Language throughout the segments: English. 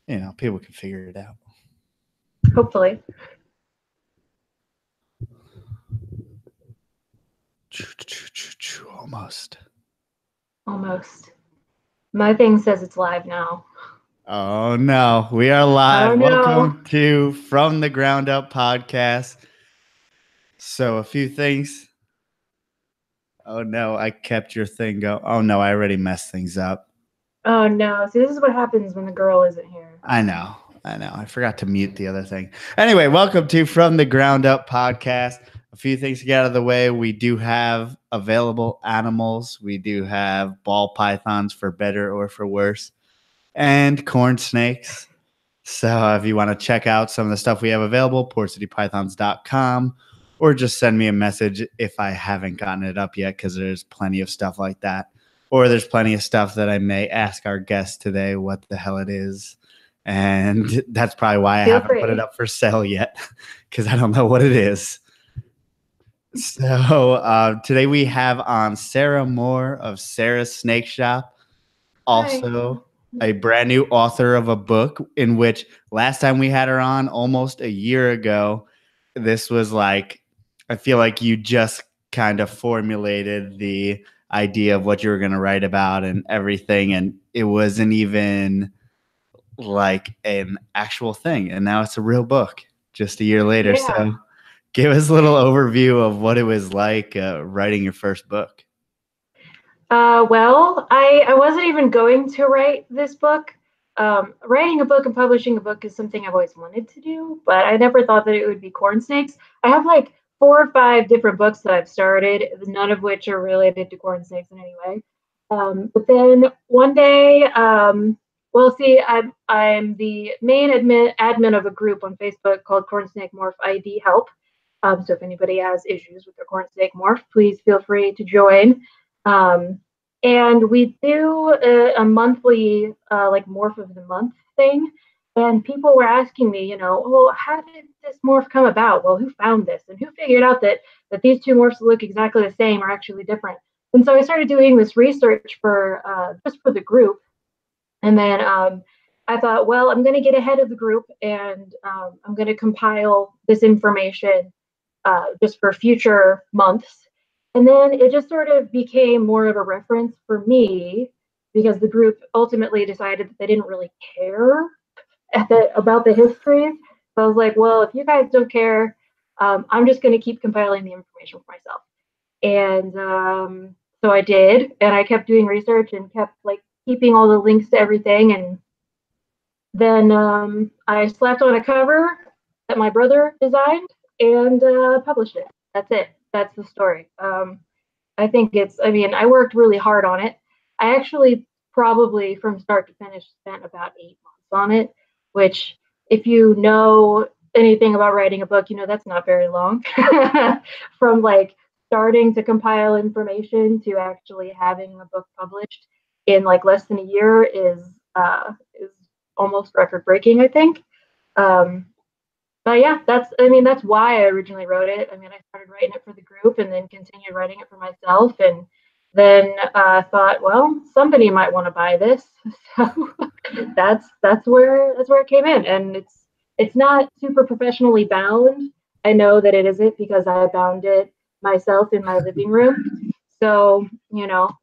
people can figure it out. Hopefully. Almost. Almost. My thing says it's live now. Oh no, we are live. Oh no. Welcome to From the Ground Up podcast. So a few things. Oh no, I kept your thing going. Oh no, I already messed things up. Oh no. See, this is what happens when the girl isn't here. I know. I forgot to mute the other thing. Anyway, welcome to From the Ground Up podcast. A few things to get out of the way. We do have available animals. We do have ball pythons for better or for worse, and corn snakes. So if you want to check out some of the stuff we have available, Theportcitypythons.com, or just send me a message if I haven't gotten it up yet, because there's plenty of stuff like that. Or there's plenty of stuff that I may ask our guest today what the hell it is. And that's probably why I haven't put it up for sale yet, because I don't know what it is. So today we have on Sarah Mohr of Sarah's Snake Shop. Also, a brand new author of a book in which last time we had her on almost a year ago, this was like, I feel like you just kind of formulated the idea of what you were going to write about and everything. And it wasn't even like an actual thing. And now it's a real book just a year later. Yeah. So give us a little overview of what it was like writing your first book. Well, I wasn't even going to write this book. Writing a book and publishing a book is something I've always wanted to do, but I never thought that it would be corn snakes. I have like 4 or 5 different books that I've started, none of which are related to corn snakes in any way. But then one day, well, see, I'm the main admin of a group on Facebook called Cornsnake Morph ID Help. So if anybody has issues with their cornsnake morph, please feel free to join. And we do a monthly like morph of the month thing. And people were asking me, well, how did this morph come about? Well, who found this? And who figured out that these two morphs look exactly the same are actually different? And so I started doing this research for just for the group. And then I thought, well, I'm going to get ahead of the group and I'm going to compile this information just for future months. And then it just sort of became more of a reference for me because the group ultimately decided that they didn't really care about the history. So I was like, well, if you guys don't care, I'm just going to keep compiling the information for myself. And so I did, and I kept doing research and kept like keeping all the links to everything. And then I slapped on a cover that my brother designed and published it. That's it. That's the story. I think I worked really hard on it. I actually probably from start to finish spent about 8 months on it, which if you know anything about writing a book, that's not very long. From like starting to compile information to actually having a book published in like less than a year is almost record breaking, I think. But yeah, that's why I originally wrote it. I started writing it for the group and then continued writing it for myself. And then thought, well, somebody might want to buy this. So that's where it came in. And it's not super professionally bound. I know that it isn't because I bound it myself in my living room. So, I know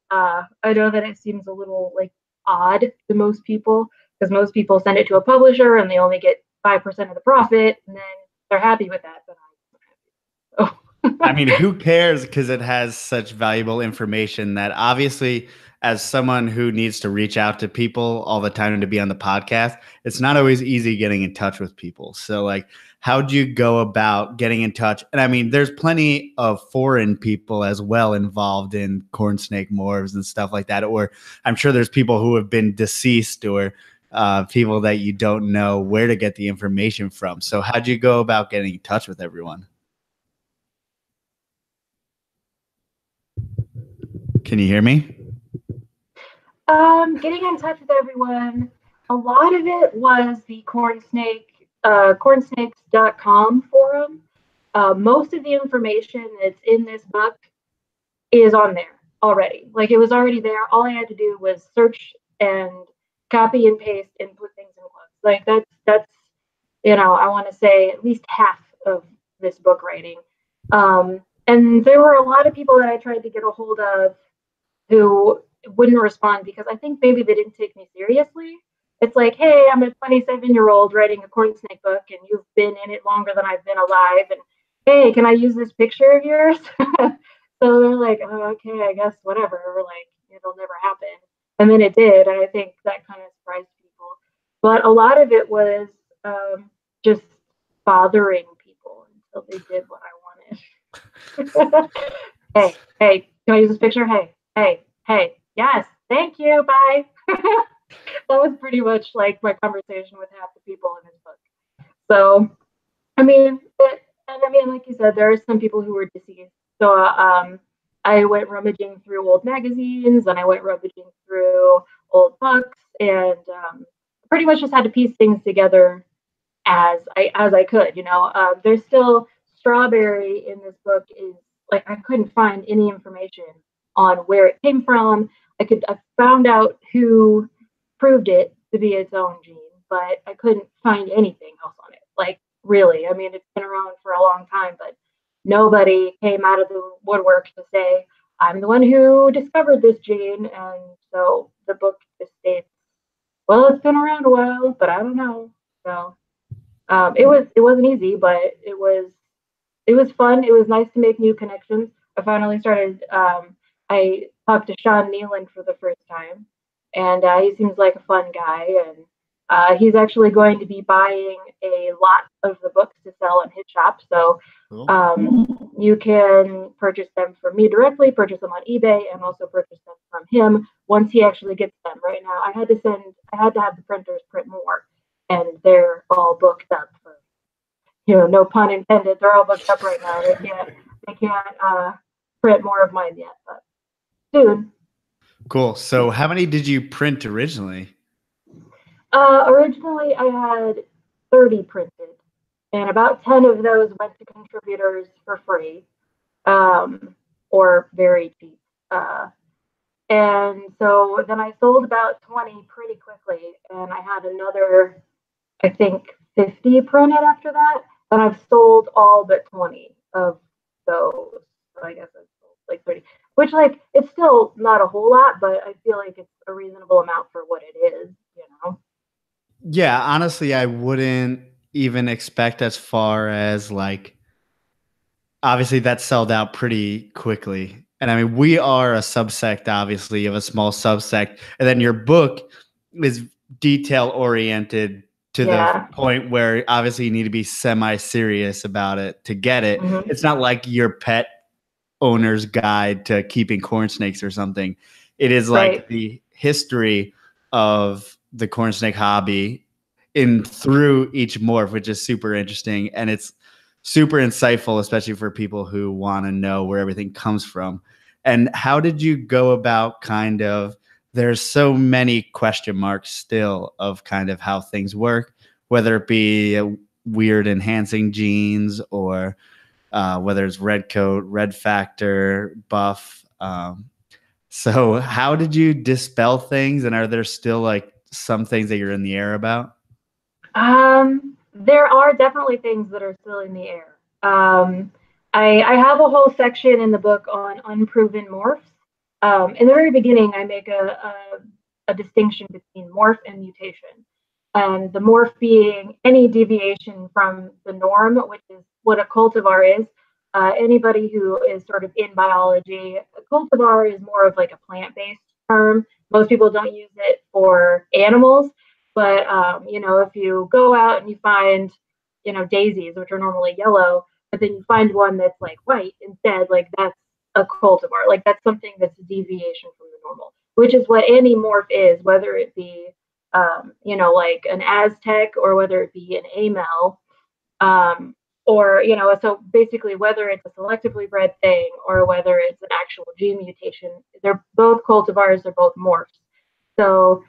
that it seems a little like odd to most people because most people send it to a publisher and they only get 5% of the profit, and then they're happy with that. But I mean, who cares? Because it has such valuable information that obviously, as someone who needs to reach out to people all the time and to be on the podcast, it's not always easy getting in touch with people. So, like, how'd you go about getting in touch? And I mean, there's plenty of foreign people as well involved in cornsnake morphs and stuff like that. Or I'm sure there's people who have been deceased or people that you don't know where to get the information from. So how'd you go about getting in touch with everyone? Can you hear me? Getting in touch with everyone. A lot of it was the cornsnakes.com forum. Most of the information that's in this book is on there already. Like it was already there. All I had to do was search and copy and paste and put things in quotes. Like that's I want to say at least half of this book writing. And there were a lot of people that I tried to get a hold of who wouldn't respond because I think maybe they didn't take me seriously. It's like, hey, I'm a 27-year-old writing a Cornsnake book, and you've been in it longer than I've been alive. And hey, can I use this picture of yours? So they're like, oh, okay, I guess whatever. Or like, it'll never happen. And then it did, and I think that kind of surprised people. But a lot of it was just bothering people until they did what I wanted. Hey, can I use this picture? Hey, yes, thank you, bye. That was pretty much like my conversation with half the people in this book. So, I mean, like you said, there are some people who were deceased. So, I went rummaging through old magazines and I went rummaging through old books and pretty much just had to piece things together as I could. There's still strawberry in this book is like I couldn't find any information on where it came from. I found out who proved it to be its own gene, but I couldn't find anything else on it. Like really, I mean, it's been around for a long time, but nobody came out of the woodwork to say I'm the one who discovered this gene, and so the book just states, well, it's been around a while, but I don't know. So it wasn't easy, but it was fun. It was nice to make new connections. I finally started. I talked to Sean Nealon for the first time, and he seems like a fun guy. And he's actually going to be buying a lot of the books to sell in his shop. So you can purchase them from me directly, purchase them on eBay, and also purchase them from him once he actually gets them. Right now, I had to have the printers print more, and they're all booked up for, no pun intended. They're all booked up right now. They can't print more of mine yet, but soon. Cool. So how many did you print originally? Originally, I had 30 printed, and about 10 of those went to contributors for free, or very cheap. And so then I sold about 20 pretty quickly, and I had another, I think, 50 printed after that, and I've sold all but 20 of those. So I guess I've sold like 30, which like it's still not a whole lot, but I feel like it's a reasonable amount for what it is, Yeah, honestly, I wouldn't even expect as far as like obviously that sold out pretty quickly. And I mean, we are a subsect, obviously, of a small subsect. And then your book is detail oriented to the point where obviously you need to be semi-serious about it to get it. Mm-hmm. It's not like your pet owner's guide to keeping corn snakes or something. It is like the history of the corn snake hobby in through each morph, which is super interesting. And it's super insightful, especially for people who want to know where everything comes from. And how did you go about kind of, there's so many question marks still of kind of how things work, whether it be weird enhancing genes or whether it's red coat, red factor, buff. So how did you dispel things? And are there still like some things that you're in the air about? There are definitely things that are still in the air. I have a whole section in the book on unproven morphs. In the very beginning, I make a distinction between morph and mutation. And the morph being any deviation from the norm, which is what a cultivar is. Anybody who is sort of in biology, a cultivar is more of like a plant-based term. Most people don't use it for animals. But, if you go out and you find, daisies, which are normally yellow, but then you find one that's like white instead, like that's a cultivar. Like that's something that's a deviation from the normal, which is what any morph is, whether it be, like an Aztec or whether it be an amel. Or, so basically whether it's a selectively bred thing or whether it's an actual gene mutation, they're both cultivars, they're both morphs. So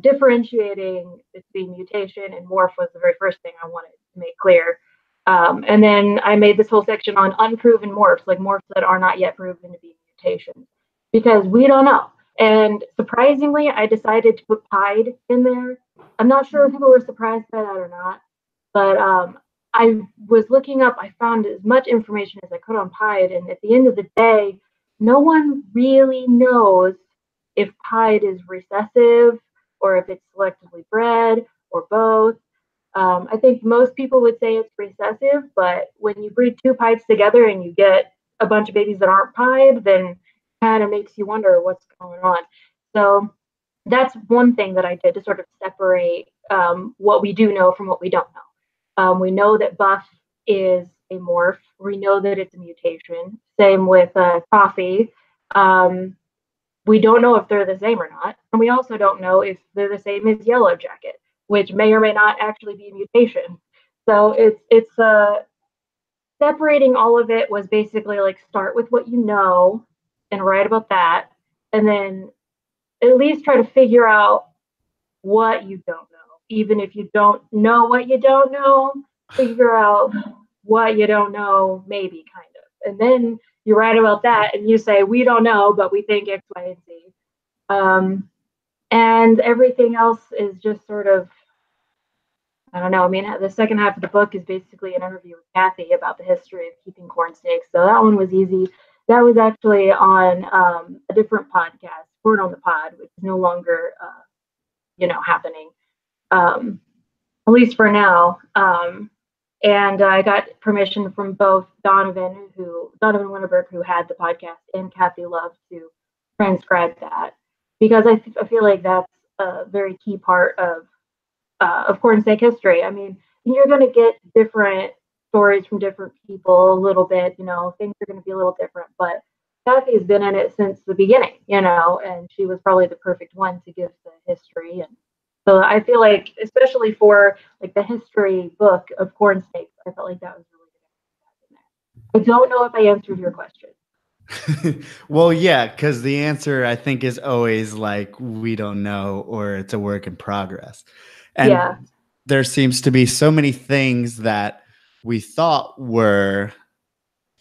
differentiating between mutation and morph was the very first thing I wanted to make clear. And then I made this whole section on unproven morphs, like morphs that are not yet proven to be mutations, because we don't know. And surprisingly, I decided to put pied in there. I'm not sure if people were surprised by that or not, but I was looking up, I found as much information as I could on pied, and at the end of the day, no one really knows if pied is recessive or if it's selectively bred or both. I think most people would say it's recessive, but when you breed two pieds together and you get a bunch of babies that aren't pied, then kind of makes you wonder what's going on. So that's one thing that I did to sort of separate what we do know from what we don't know. We know that buff is a morph. We know that it's a mutation. Same with coffee. We don't know if they're the same or not. And we also don't know if they're the same as yellow jacket, which may or may not actually be a mutation. So it's separating all of it was basically like start with what you know and write about that, and then at least try to figure out what you don't know. Even if you don't know what you don't know, figure out what you don't know, maybe kind of. And then you write about that and you say, we don't know, but we think X, Y, and Z. And everything else is just sort of, I don't know. I mean, the second half of the book is basically an interview with Kathy about the history of keeping corn snakes. So that one was easy. That was actually on a different podcast, Corn on the Pod, which is no longer, happening, at least for now. And I got permission from both Donovan Winterberg, who had the podcast, and Kathy Love to transcribe that, because I feel like that's a very key part of Cornsnake history. I mean, you're going to get different stories from different people a little bit, things are going to be a little different, but Kathy's been in it since the beginning, and she was probably the perfect one to give the history. And so I feel like, especially for like the history book of corn snakes, I felt like that was really good. I don't know if I answered your question. Well, yeah, because the answer I think is always like we don't know, or it's a work in progress. And Yeah. there seems to be so many things that we thought were,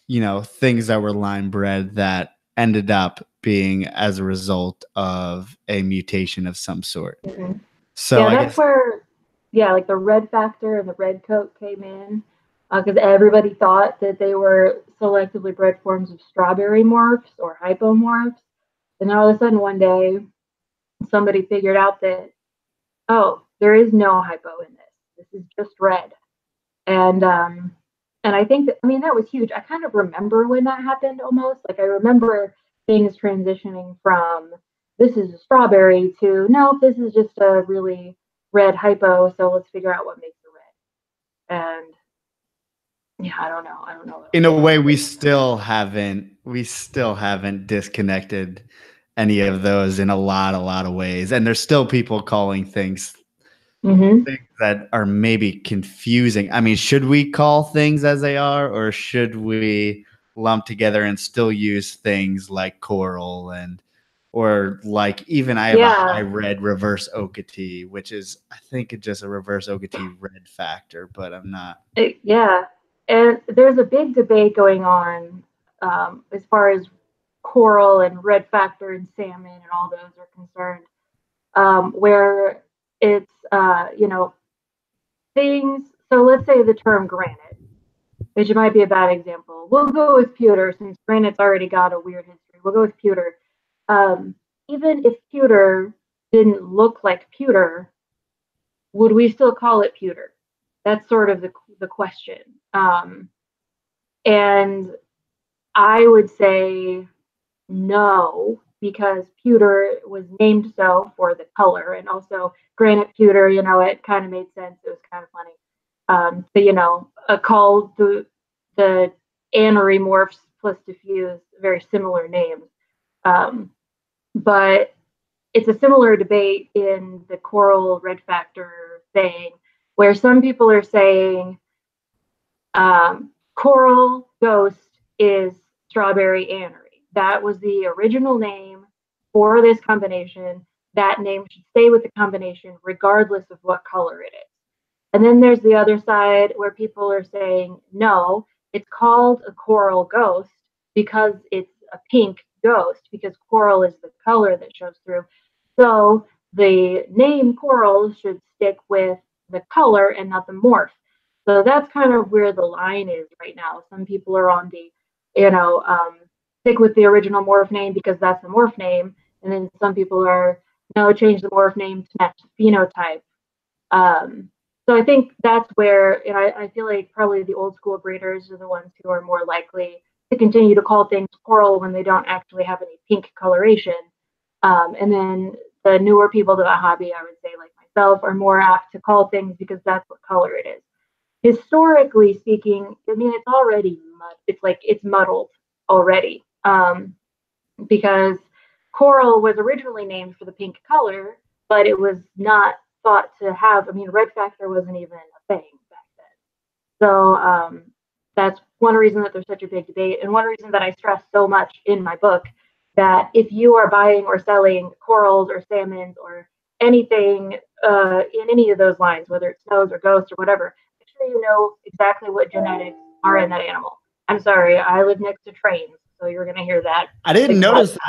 things that were line bred that ended up being as a result of a mutation of some sort. Mm-hmm. So I That's guess where, like the red factor and the red coat came in, because everybody thought that they were selectively bred forms of strawberry morphs or hypomorphs. And all of a sudden one day, somebody figured out that, oh, there is no hypo in this. This is just red. And I think that, I mean, that was huge. I kind of remember when that happened almost. Like I remember things transitioning from this is a strawberry to no, this is just a really red hypo. So let's figure out what makes it red. And yeah, I don't know. in a way we still haven't disconnected any of those in a lot of ways. And there's still people calling things that are maybe confusing. I mean, should we call things as they are, or should we lump together and still use things like coral or like even I have a high red reverse Okatee, which is I think it's just a reverse Okatee red factor, but I'm not. And there's a big debate going on as far as coral and red factor and salmon and all those are concerned, where it's things. So let's say the term granite, which might be a bad example. We'll go with pewter since granite's already got a weird history. We'll go with pewter. Even if pewter didn't look like pewter, would we still call it pewter? That's sort of the question. And I would say no, because pewter was named so for the color, and also granite pewter, it kind of made sense. It was kind of funny. Call the anerimorphs plus diffuse very similar names. But it's a similar debate in the coral red factor thing, where some people are saying coral ghost is strawberry anery. That was the original name for this combination. That name should stay with the combination regardless of what color it is. And then there's the other side where people are saying, no, it's called a coral ghost because it's a pink ghost because coral is the color that shows through. So the name coral should stick with the color and not the morph. So that's kind of where the line is right now. Some people are on the, stick with the original morph name because that's the morph name. And then some people are, no, change the morph name to match the phenotype. So I think that's where, I feel like probably the old school breeders are the ones who are more likely to continue to call things coral when they don't actually have any pink coloration. And then the newer people to the hobby, I would say, like myself, are more apt to call things because that's what color it is. Historically speaking, I mean, it's already it's like it's muddled already, because coral was originally named for the pink color, but it was not thought to have. I mean, red factor wasn't even a thing back then. So that's one reason that there's such a big debate, and one reason that I stress so much in my book that if you are buying or selling corals or salmons or anything in any of those lines, whether it's snows or ghosts or whatever, make sure you know exactly what genetics are in that animal. I'm sorry, I live next to trains, so you're going to hear that. I didn't notice that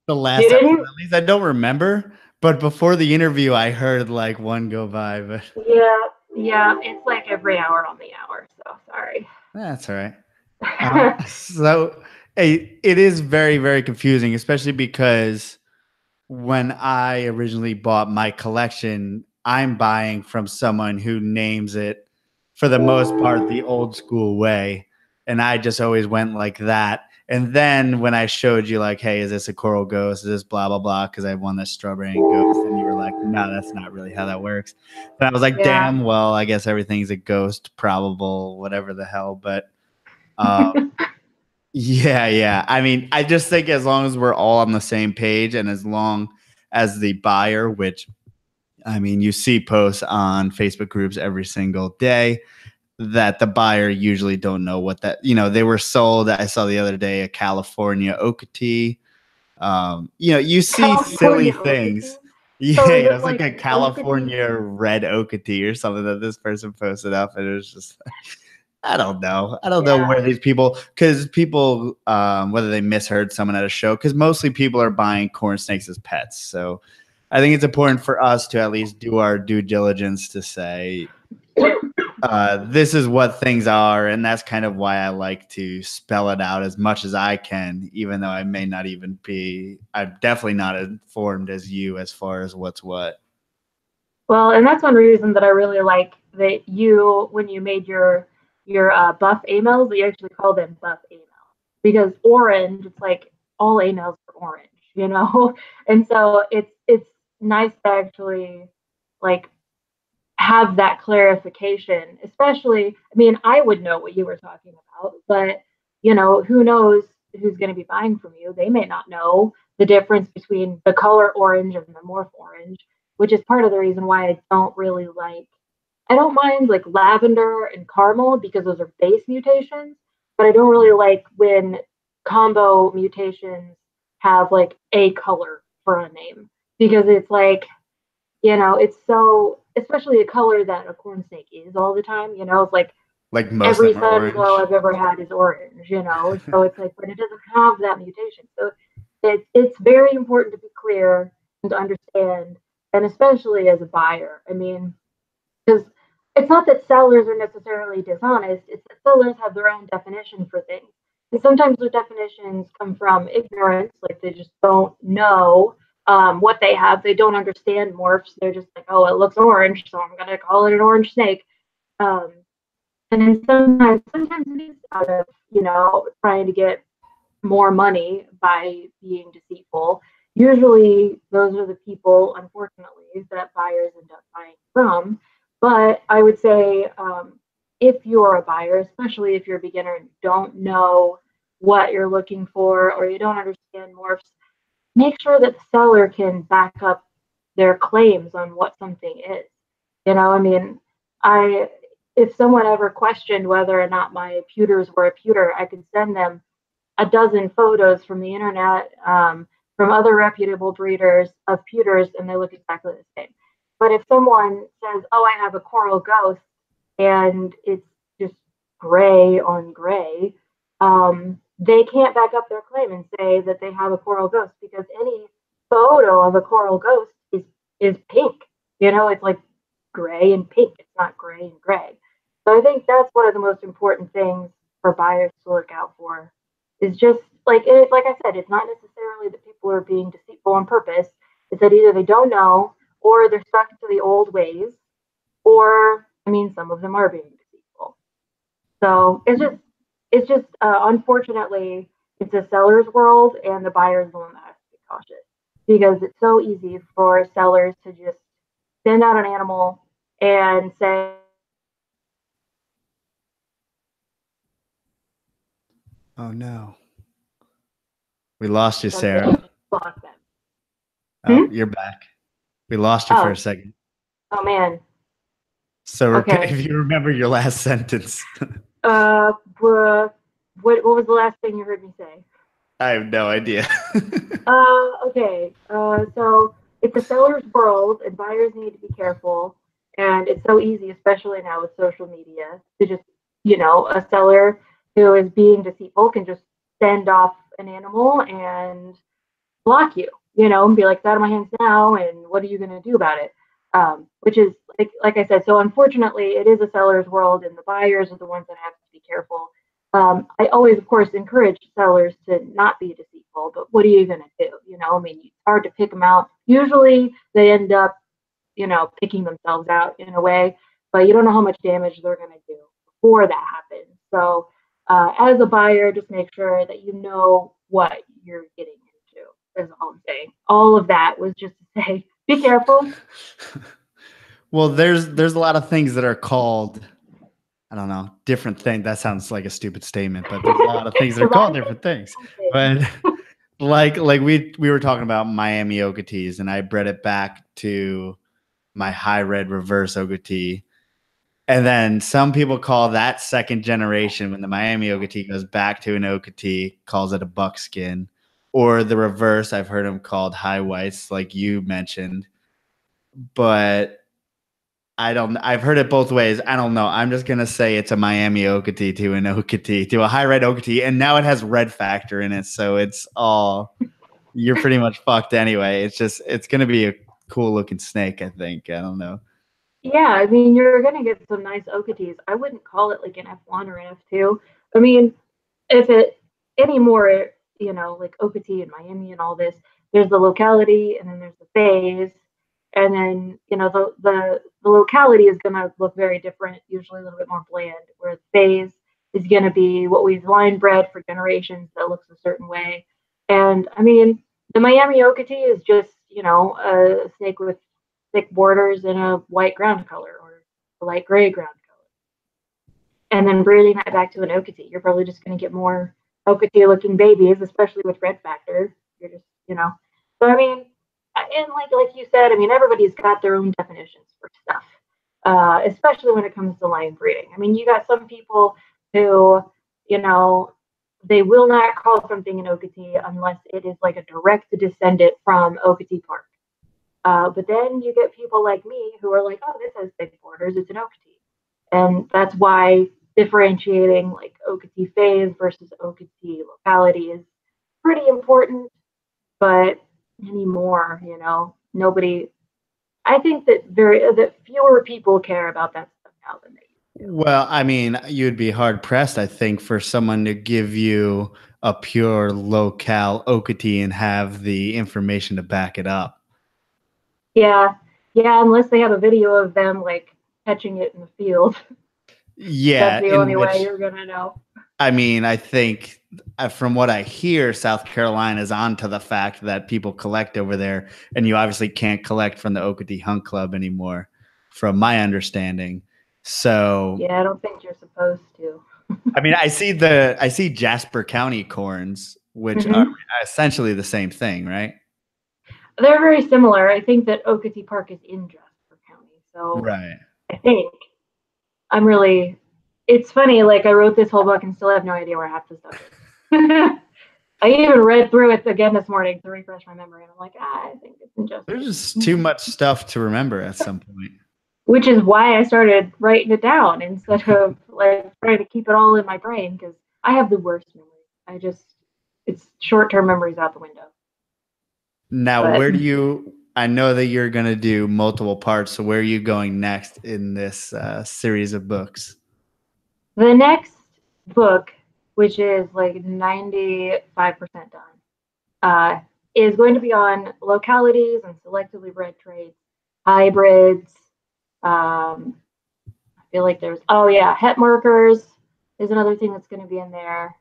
the last episode, at least I don't remember. But before the interview, I heard like one go by. But yeah, it's like every hour on the hour. So sorry. That's all right. So it is very, very confusing, especially because when I originally bought my collection, I'm buying from someone who names it, for the most part, the old school way. And I just always went like that. And then when I showed you, like, hey, is this a coral ghost? Is this blah, blah, blah? Because I won this strawberry and ghost. And you were like, no, that's not really how that works. And I was like, damn, well, I guess everything's a ghost, probable, whatever the hell. But yeah. I mean, I just think as long as we're all on the same page and as long as the buyer, which I mean, you see posts on Facebook groups every single day that the buyer usually don't know what that, they were sold. I saw the other day a California Oakity. You see California silly things. Yeah, so it was like a California red Oakity or something that this person posted up, and it was just I don't know. I don't know where these people, because people, whether they misheard someone at a show, because mostly people are buying corn snakes as pets. So I think it's important for us to at least do our due diligence to say, this is what things are. And that's kind of why I like to spell it out as much as I can, even though I may not even be, I'm definitely not informed as you as far as what's what. Well, and that's one reason that I really like that when you made your buff A-males, you actually call them buff A-males because orange, it's like all A-males are orange, and so it's nice to actually like have that clarification, especially, I mean, I would know what you were talking about, but who knows who's going to be buying from you? They may not know the difference between the color orange and the morph orange, which is part of the reason why I don't mind like lavender and caramel because those are base mutations, but I don't really like when combo mutations have like a color for a name because it's like, it's so, especially a color that a corn snake is all the time, it's like most every sun glow I've ever had is orange, so it's like, but it doesn't have that mutation. So it's very important to be clear and to understand, and especially as a buyer. I mean, because it's not that sellers are necessarily dishonest, it's that sellers have their own definition for things. And sometimes their definitions come from ignorance, like they just don't know what they have. They don't understand morphs. They're just like, oh, it looks orange, so I'm going to call it an orange snake. And then sometimes it is out of, trying to get more money by being deceitful. Usually those are the people, unfortunately, that buyers end up buying from. But I would say if you're a buyer, especially if you're a beginner and don't know what you're looking for or you don't understand morphs, make sure that the seller can back up their claims on what something is. I mean, if someone ever questioned whether or not my pewters were a pewter, I could send them a dozen photos from the internet, from other reputable breeders of pewters, and they look exactly the same. But if someone says, oh, I have a coral ghost, and it's just gray on gray, they can't back up their claim and say that they have a coral ghost, because any photo of a coral ghost is pink. It's like gray and pink. It's not gray and gray. So I think that's one of the most important things for buyers to look out for. Is just like I said, it's not necessarily that people are being deceitful on purpose. It's that either they don't know, or they're stuck to the old ways, or some of them are being deceitful. So it's just unfortunately, it's a seller's world, and the buyer's the one that has to be cautious, because it's so easy for sellers to just send out an animal and say, Oh no. We lost you, something Sarah. block them. Oh, you're back. We lost you for a second. Oh man. So Okay. if you remember your last sentence. What was the last thing you heard me say? I have no idea. Okay. So it's a seller's world, and buyers need to be careful. And it's so easy, especially now with social media, to just, a seller who is being deceitful can just send off an animal and block you, and be like, "It's out of my hands now, and what are you going to do about it?" Which is like I said. So unfortunately, it is a seller's world, and the buyers are the ones that have to be careful. I always, of course, encourage sellers to not be deceitful, but what are you going to do? It's hard to pick them out. Usually, they end up, picking themselves out in a way, but you don't know how much damage they're going to do before that happens. So, as a buyer, just make sure that you know what you're getting into. Is all I'm saying. All of that was just to say, be careful. Well, there's a lot of things that are called, I don't know, different things. That sounds like a stupid statement, but there's a lot of things that are called different things. But like we were talking about Miami Oketees, and I bred it back to my high red reverse Oketee. And then some people call that second generation, when the Miami Oketee goes back to an Oketee, calls it a buckskin. Or the reverse, I've heard them called high whites, like you mentioned. But I've heard it both ways. I don't know. I'm just gonna say it's a Miami Oketee to an Oketee to a high red Oketee, and now it has red factor in it, so it's all, you're pretty much fucked anyway. It's gonna be a cool looking snake, I think. I don't know. Yeah, you're gonna get some nice Oketees. I wouldn't call it like an F1 or an F2. If it anymore, like Oketee and Miami and all this, there's the locality, and then there's the phase, and then the locality is gonna look very different, usually a little bit more bland, where the phase is gonna be what we've line bred for generations that looks a certain way. And the Miami Oketee is just, a snake with thick borders and a white ground color, or a light gray ground color. And then breeding that back to an Oketee, you're probably just going to get more Oketee looking babies, especially with red factor. You're just, So and like you said, everybody's got their own definitions for stuff, especially when it comes to line breeding. You got some people who, you know, they will not call something an Oketee unless it is like a direct descendant from Oketee Park. But then you get people like me who are like, "Oh, this has thick borders, it's an Oketee." And that's why differentiating like Oketee phase versus Oketee locality is pretty important. But anymore, nobody. I think that fewer people care about that stuff now than they used to. Well, you'd be hard pressed, I think, for someone to give you a pure locale Oketee and have the information to back it up. Yeah, yeah, unless they have a video of them like catching it in the field. Yeah, That's the only way you're gonna know. I think from what I hear, South Carolina is onto the fact that people collect over there, and you obviously can't collect from the Oketee Hunt Club anymore, from my understanding. So Yeah, I don't think you're supposed to. I see Jasper County corns, which are essentially the same thing, right? They're very similar. I think that Oketee Park is in Jasper County, so Right. I think I'm really. It's funny. Like I wrote this whole book and still have no idea where half the stuff is. I even read through it again this morning to refresh my memory, and I'm like, I think it's in Jasper. There's just too much stuff to remember at some point. Which is why I started writing it down instead of like trying to keep it all in my brain, because I have the worst memory. It's short-term memories out the window. Now, But I know that you're going to do multiple parts, so where are you going next in this series of books? the next book, which is like 95% done, is going to be on localities and selectively bred traits, hybrids. I feel like het markers is another thing that's going to be in there,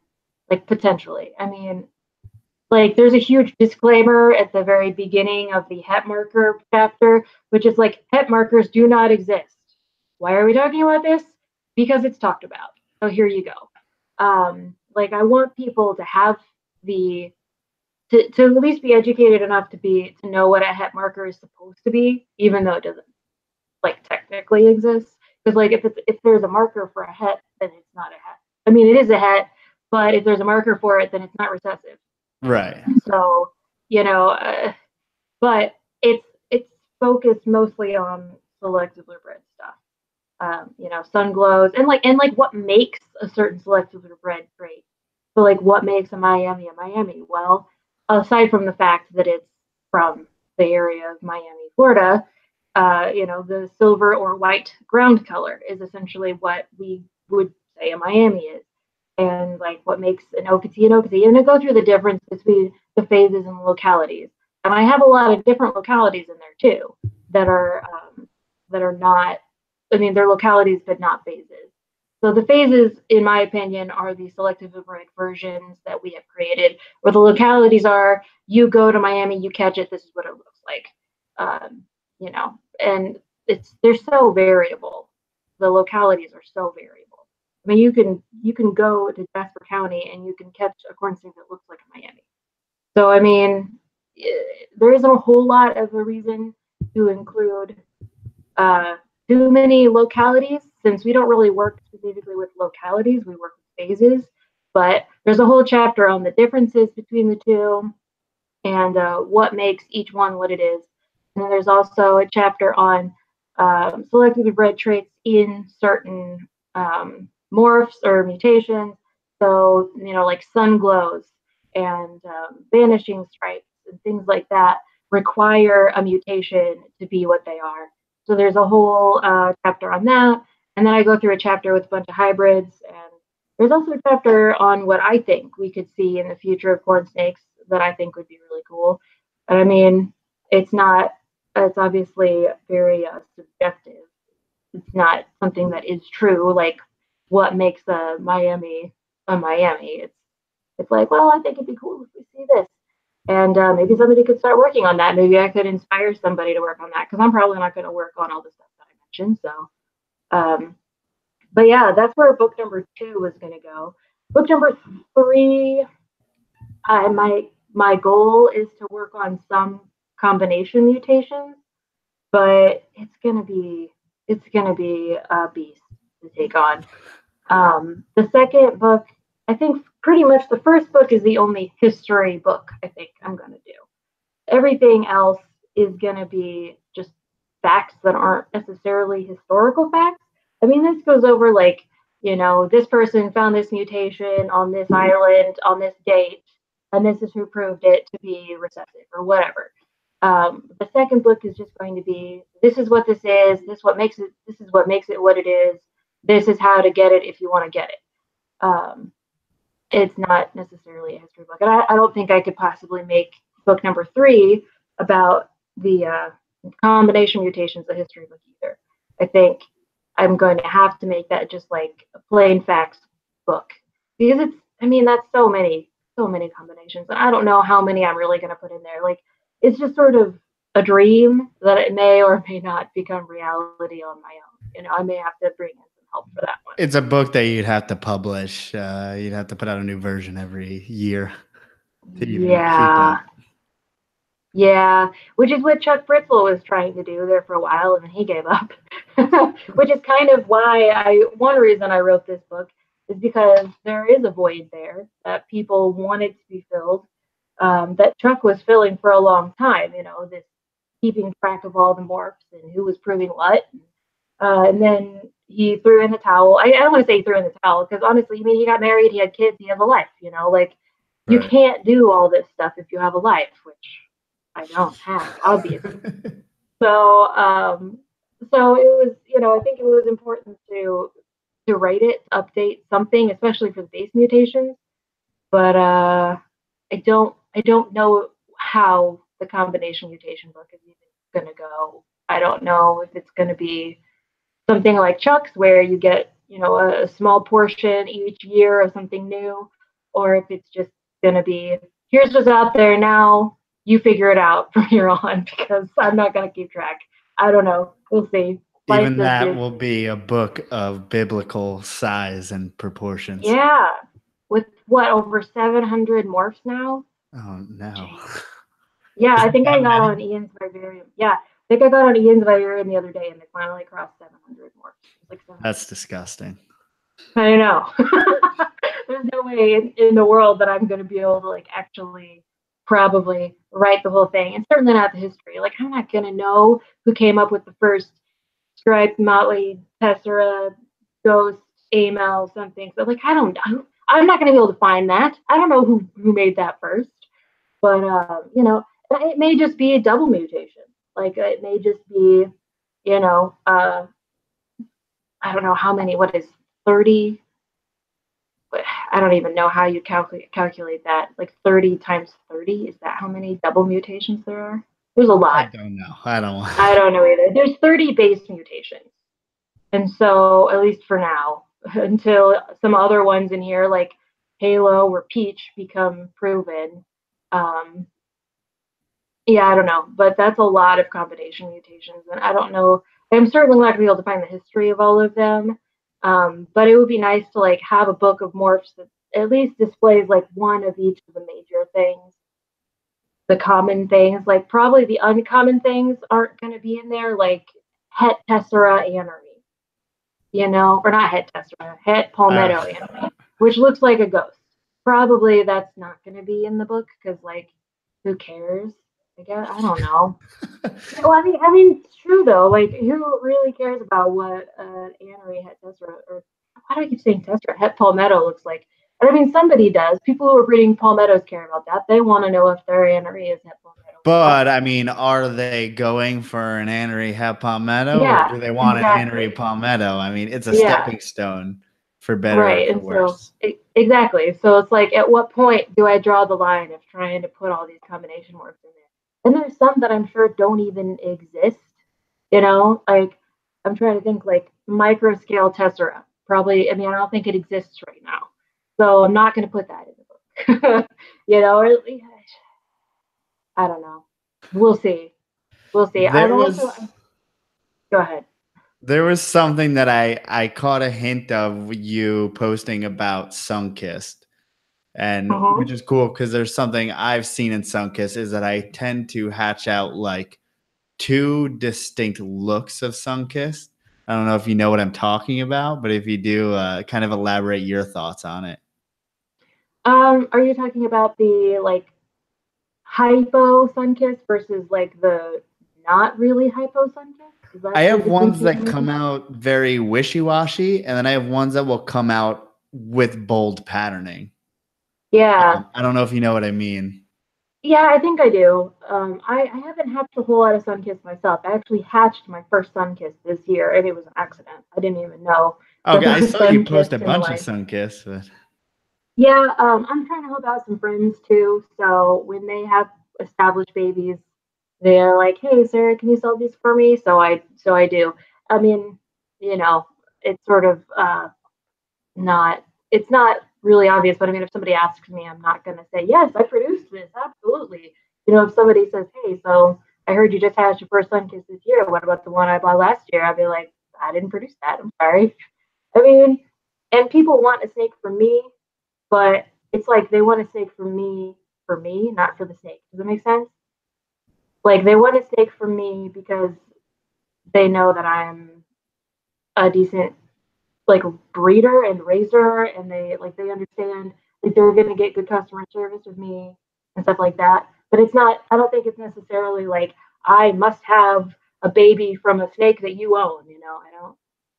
like potentially. I mean, like there's a huge disclaimer at the very beginning of the het marker chapter, which is like het markers do not exist. Why are we talking about this? Because it's talked about. So here you go. Like I want people to have the to at least be educated enough to know what a het marker is supposed to be, even though it doesn't like technically exist. Because like if there's a marker for a het, then it's not a het. I mean, it is a het, but if there's a marker for it, then it's not recessive. Right. So but it's focused mostly on selectively bred stuff. Sun glows and like what makes a certain selectively bred trait. So like what makes a Miami a Miami? Well, aside from the fact that it's from the area of Miami, Florida, the silver or white ground color is essentially what we would say a Miami is. And like what makes an Okatee an Okatee. And I go through the difference between the phases and the localities. And I have a lot of different localities in there too that are not, I mean, they're localities but not phases. So the phases, in my opinion, are the selective bred versions that we have created, where the localities are, you go to Miami, you catch it, this is what it looks like. And they're so variable. The localities are so variable. I mean, you can go to Jasper County and you can catch a corn snake that looks like a Miami. So I mean, there isn't a whole lot of a reason to include too many localities, since we don't really work specifically with localities, we work with phases. But there's a whole chapter on the differences between the two and what makes each one what it is. And then there's also a chapter on selectively bred traits in certain morphs or mutations. So, like sun glows and vanishing stripes and things like that require a mutation to be what they are. So there's a whole chapter on that. And then I go through a chapter with a bunch of hybrids. And there's also a chapter on what I think we could see in the future of corn snakes that I think would be really cool. And I mean, it's obviously very subjective. It's not something that is true. Like what makes a Miami a Miami? It's like, well, I think it'd be cool if we see this. And maybe somebody could start working on that. Maybe I could inspire somebody to work on that, because I'm probably not going to work on all the stuff that I mentioned. So, but yeah, that's where book number 2 was going to go. Book number 3, my goal is to work on some combination mutations, but it's gonna be a beast to take on. The second book, I think pretty much the first book is the only history book I think I'm gonna do. Everything else is gonna be just facts that aren't necessarily historical facts. I mean, this goes over like, this person found this mutation on this island on this date, and this is who proved it to be recessive or whatever. The second book is just going to be, this is what this is, this is what makes it what it is, this is how to get it if you want to get it. It's not necessarily a history book. And I don't think I could possibly make book number 3 about the combination mutations a history book either. I think I'm going to have to make that just like a plain facts book, because that's so many combinations. And I don't know how many I'm really going to put in there. Like, it's just sort of a dream that it may or may not become reality on my own. I may have to bring in some help for that one. It's a book that you'd have to publish. You'd have to put out a new version every year to even keep up. Yeah, which is what Chuck Fritzl was trying to do there for a while, and then he gave up. Which is kind of why one reason I wrote this book is because there is a void there that people wanted to be filled, that Chuck was filling for a long time. This keeping track of all the morphs and who was proving what, and then he threw in the towel. I don't want to say he threw in the towel because honestly, I mean, he got married, he had kids, he has a life, you know, like you Right. can't do all this stuff if you have a life, which I don't have, obviously. So, so it was, you know, I think it was important to write it, to update something, especially for the base mutations. But I don't know how the combination mutation book is even going to go. I don't know if it's going to be something like Chuck's, where you get, you know, a small portion each year of something new, or if it's just going to be, here's what's out there now, you figure it out from here on, because I'm not going to keep track. I don't know. We'll see. Life Even is that will busy. be a book of biblical size and proportions. Yeah. With what, over 700 morphs now? Oh no. Jeez. Yeah, Is I it think that I got many? on Ian's Vivarium. Yeah, I think I got on Ian's Vivarium the other day, and they finally crossed 700 morphs. It's like 700. That's disgusting. I know. There's no way in the world that I'm going to be able to like actually probably write the whole thing, and certainly not the history. Like I'm not going to know who came up with the first striped motley Tessera ghost amel something. So like I don't know. I'm not going to be able to find that. I don't know who made that first, but you know, it may just be a double mutation. Like it may just be, you know, I don't know how many. What is 30? I don't even know how you calculate that. Like 30 times 30, is that how many double mutations there are? There's a I lot. don't know. I don't. I don't know either. There's 30 base mutations. And so, at least for now, until some other ones in here like Halo or Peach become proven, um, yeah, I don't know. But that's a lot of combination mutations. And I don't know. I'm certainly not going to be able to find the history of all of them. But it would be nice to like have a book of morphs that at least displays like one of each of the major things, the common things. Like probably the uncommon things aren't going to be in there, like Het Tessera Anery, you know, or not Het Tessera, Het Palmetto Anery, which looks like a ghost. Probably that's not going to be in the book because like, who cares? I guess I don't know. Well, I mean, it's true though. Like, who really cares about what Anery Het Tessera, or why do I keep saying Tessera? Het Palmetto looks like. And I mean, somebody does. People who are breeding palmettos care about that. They want to know if their Anery is Het Palmetto or not. But I mean, are they going for an Anery Het Palmetto, or Yeah, do they want an Anery exactly. Palmetto? I mean, it's a Yeah, stepping stone for better or right. for And so, worse. exactly. So it's like, at what point do I draw the line of trying to put all these combination words in there? And there's some that I'm sure don't even exist. You know, like I'm trying to think like micro scale tessera. Probably, I mean, I don't think it exists right now. So I'm not going to put that in the book. You know, or I don't know. We'll see. We'll see. I've There also, was go ahead. there was something that I caught a hint of you posting about Sunkissed, and Uh-huh. which is cool because there's something I've seen in Sunkissed is that I tend to hatch out like two distinct looks of Sunkissed. I don't know if you know what I'm talking about, but if you do, kind of elaborate your thoughts on it. Are you talking about the like hypo sun kiss versus like the not really hypo sun kiss? Is I that the have ones distinction that you're come making? out very wishy-washy, and then I have ones that will come out with bold patterning. Yeah. I don't know if you know what I mean. Yeah, I think I do. I haven't hatched a whole lot of sun kiss myself. I actually hatched my first sun kiss this year, and it was an accident. I didn't even know that Okay, there I was saw you sun post kiss a in the bunch of line. Sunkissed, but Yeah, I'm trying to help out some friends too. So when they have established babies, they're like, "Hey, Sarah, can you sell these for me?" So I do. I mean, you know, it's sort of not it's not really obvious, but I mean, if somebody asks me, I'm not going to say, yes, I produced this, absolutely. You know, if somebody says, hey, so I heard you just hatched your first sun kiss this year, what about the one I bought last year? I'd be like, I didn't produce that, I'm sorry. I mean, and people want a snake for me, but it's like they want a snake for me, not for the snake. Does that make sense? Like they want a snake for me because they know that I'm a decent like breeder and raiser, and they understand like they're going to get good customer service with me and stuff like that. But it's not, I don't think it's necessarily like I must have a baby from a snake that you own, you know. I don't.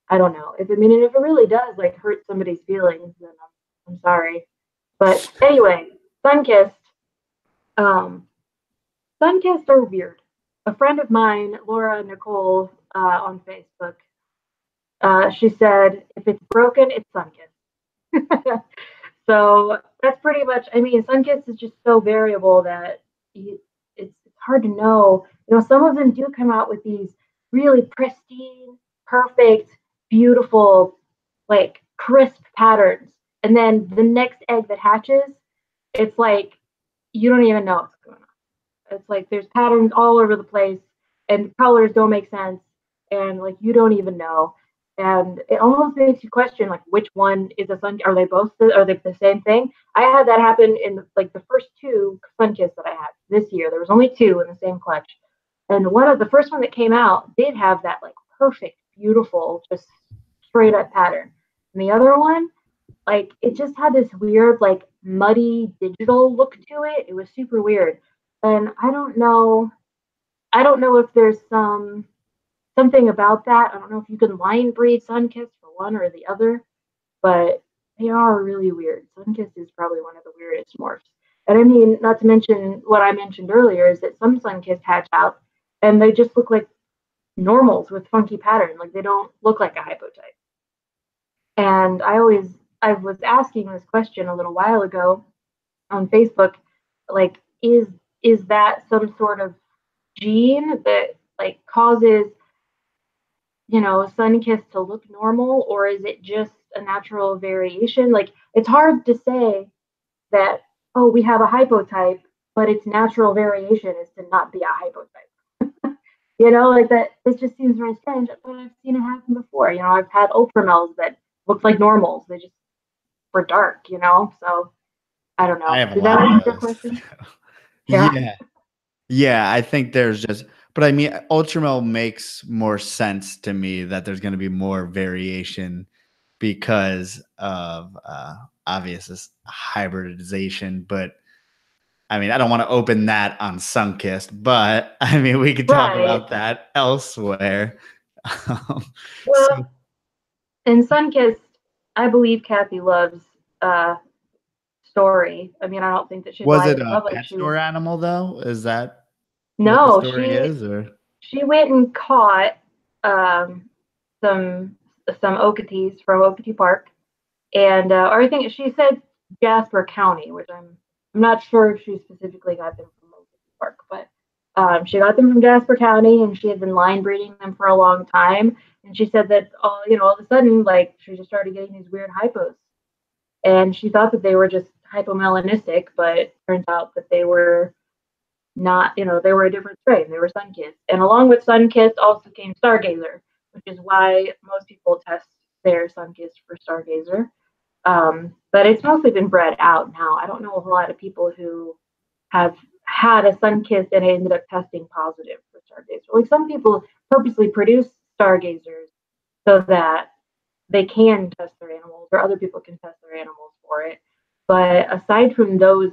I don't know. If I mean, if it really does like hurt somebody's feelings, then I'm sorry. But anyway, Sunkissed. Um, Sunkissed are weird. A friend of mine, Laura Nicole, on Facebook, she said, if it's broken, it's Sunkissed. So that's pretty much. I mean, Sunkissed is just so variable that it's hard to know. You know, some of them do come out with these really pristine, perfect, beautiful, like crisp patterns, and then the next egg that hatches, it's like you don't even know what's going on. It's like there's patterns all over the place, and colors don't make sense, and like you don't even know. And it almost makes you question like which one is a sun. Are they both? Are they the same thing? I had that happen in like the first two Sunkissed that I had this year. There was only two in the same clutch, and one of the first one that came out did have that like perfect, beautiful, just straight up pattern. And the other one, like it just had this weird, like muddy digital look to it. It was super weird. And I don't know. I don't know if there's something about that. I don't know if you can line breed Sunkissed for one or the other, but they are really weird. Sunkissed is probably one of the weirdest morphs. And I mean, not to mention what I mentioned earlier is that some Sunkissed hatch out and they just look like normals with funky pattern. Like they don't look like a hypotype. And I was asking this question a little while ago on Facebook, like, is that some sort of gene that like causes, you know, Sunkissed to look normal, or is it just a natural variation? Like it's hard to say that, oh, we have a hypotype, but its natural variation is to not be a hypotype. You know, like that it just seems very strange, but I've seen it happen before. You know, I've had ultramels that looked like normals. They just were dark, you know? So I don't I know. have a Did that lot answer of your those. question? Yeah. Yeah. Yeah, I think there's just, but I mean, Ultramel makes more sense to me that there's going to be more variation because of obvious hybridization. But I mean, I don't want to open that on Sunkissed, but I mean, we could talk Right. about that elsewhere. Um, so, Well, in Sunkissed, I believe Kathy loves uh story. I mean, I don't think that she'd was lie it to the a public. pet store animal though? Is that what the No, story is, or she went and caught um some Okeetees from Okatee Park, and or I think she said Jasper County, which I'm not sure if she specifically got them from Okatee Park, but she got them from Jasper County, and she had been line breeding them for a long time. And she said that all of a sudden, like she just started getting these weird hypos, and she thought that they were just hypomelanistic, but it turns out that they were not. You know, they were a different strain. They were Sunkissed, and along with Sunkissed also came Stargazer, which is why most people test their Sunkissed for Stargazer. But it's mostly been bred out now. I don't know a whole lot of people who have had a Sunkissed and ended up testing positive for Stargazer. Like some people purposely produce Stargazers so that they can test their animals, or other people can test their animals for it. But aside from those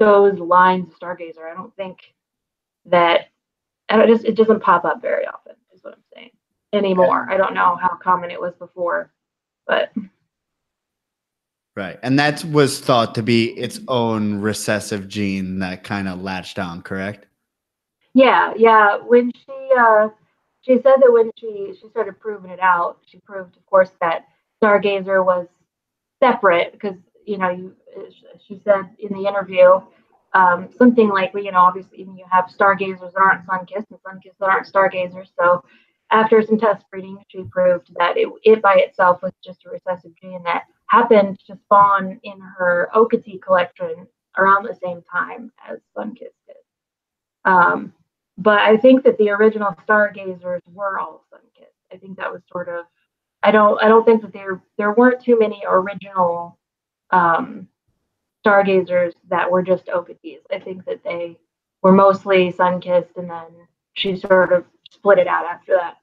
lines of Stargazer, I don't think that it doesn't pop up very often. Is what I'm saying anymore. I don't know how common it was before, but right? And that was thought to be its own recessive gene that kind of latched on, correct? yeah, yeah. When she said that when she started proving it out, she proved, of course, that Stargazer was separate because you know she said in the interview something like, well, you know, obviously you have stargazers that aren't Sunkissed and Sunkissed that aren't stargazers. So after some test breeding, she proved that it by itself was just a recessive gene that happened to spawn in her Okatee collection around the same time as Sunkissed did. Um, but I think that the original stargazers were all Sunkissed. I think that was sort of. I don't think that there weren't too many original um, stargazers that were just Okatees. I think that they were mostly Sunkissed, and then she sort of split it out after that.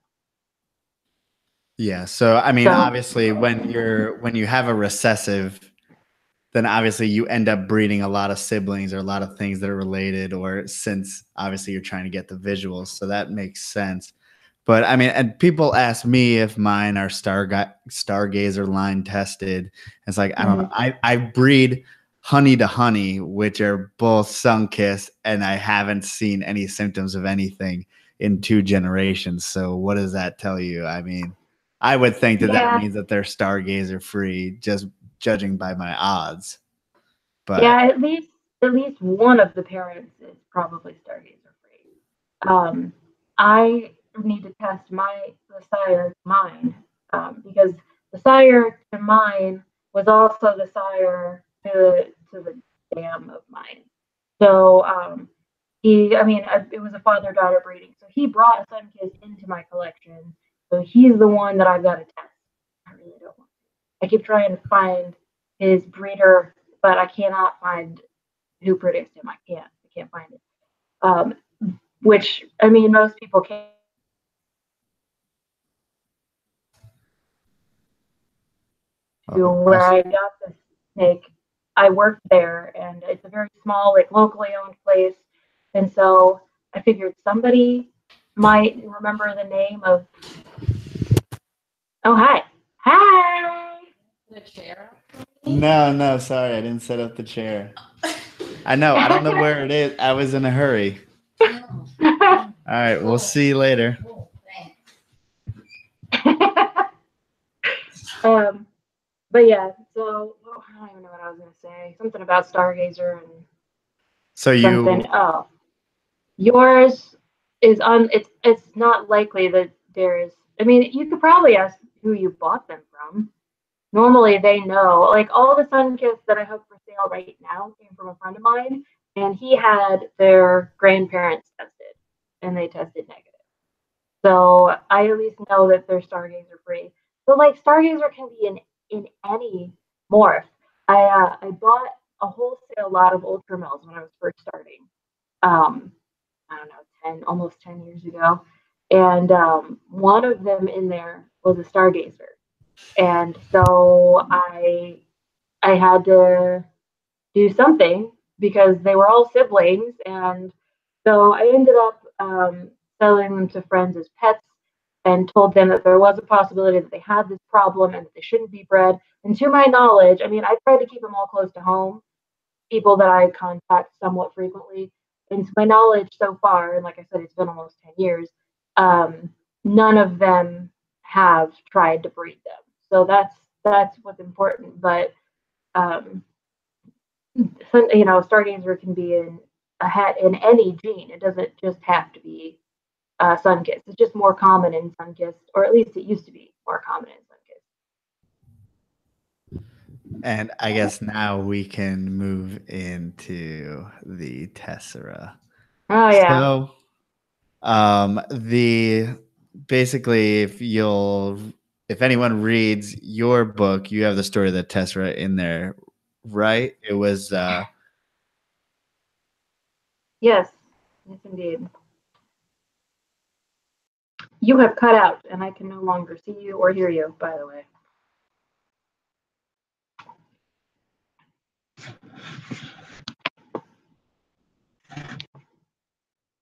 Yeah. So I mean, So obviously, when you have a recessive, then obviously you end up breeding a lot of siblings or a lot of things that are related. Or since obviously you're trying to get the visuals, so that makes sense. But I mean, and people ask me if mine are stargazer line tested. It's like, I don't know. I breed honey to honey, which are both Sunkissed, and I haven't seen any symptoms of anything in 2 generations. So what does that tell you? I mean, I would think that that means that they're stargazer free, just judging by my odds. But yeah, at least one of the parents is probably stargazer free. I need to test the sire mine because the sire to mine was also the sire to the dam of mine. So it was a father-daughter breeding. So he brought a Sunkissed into my collection. So he's the one that I've got to test. I really don't want to. I keep trying to find his breeder, but I cannot find who produced him. I can't find it. Which, I mean, most people can. Where I got this snake, I worked there, and it's a very small, like locally owned place. And so I figured somebody might remember the name of. Oh, hi. Hi. The chair? no, sorry, I didn't set up the chair. I know. I don't know where it is. I was in a hurry. All right, we'll see you later. But yeah, so I don't even know what I was gonna say. Something about stargazer and something. Oh, yours is on. It's not likely that there is. I mean, you could probably ask who you bought them from. Normally, they know. Like all the Sunkissed that I have for sale right now came from a friend of mine, and he had their grandparents tested, and they tested negative. So I at least know that they're stargazer free. So like stargazer can be in any morph. I bought a wholesale lot of ultramills when I was first starting. I don't know, almost 10 years ago, and one of them in there was a stargazer, and so I had to do something because they were all siblings, and so I ended up selling them to friends as pets and told them that there was a possibility that they had this problem and that they shouldn't be bred. And to my knowledge, I mean, I tried to keep them all close to home, people that I contact somewhat frequently. And to my knowledge so far, and like I said, it's been almost 10 years, none of them have tried to breed them. So that's what's important. But stargazer can be in any gene. It doesn't just have to be Sunkissed. It's just more common in Sunkissed, or at least it used to be more common in Sunkissed. And I guess now we can move into the Tessera. Oh yeah. So, basically, if anyone reads your book, you have the story of the Tessera in there, right? It was. Yes, indeed. You have cut out, and I can no longer see you or hear you, by the way.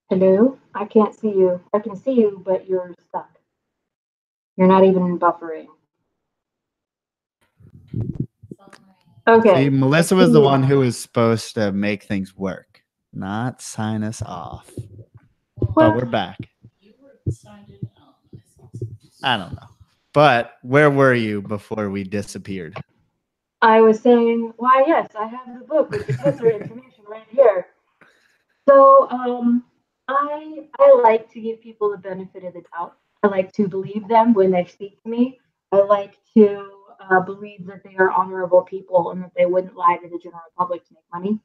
Hello? I can't see you. I can see you, but you're stuck. You're not even buffering. Okay. See, Melissa was the one who was supposed to make things work, not sign us off. But we're back. I don't know. But where were you before we disappeared? I was saying, why, yes, I have the book with the Tessera information right here. So I like to give people the benefit of the doubt. I like to believe them when they speak to me. I like to believe that they are honorable people and that they wouldn't lie to the general public to make money.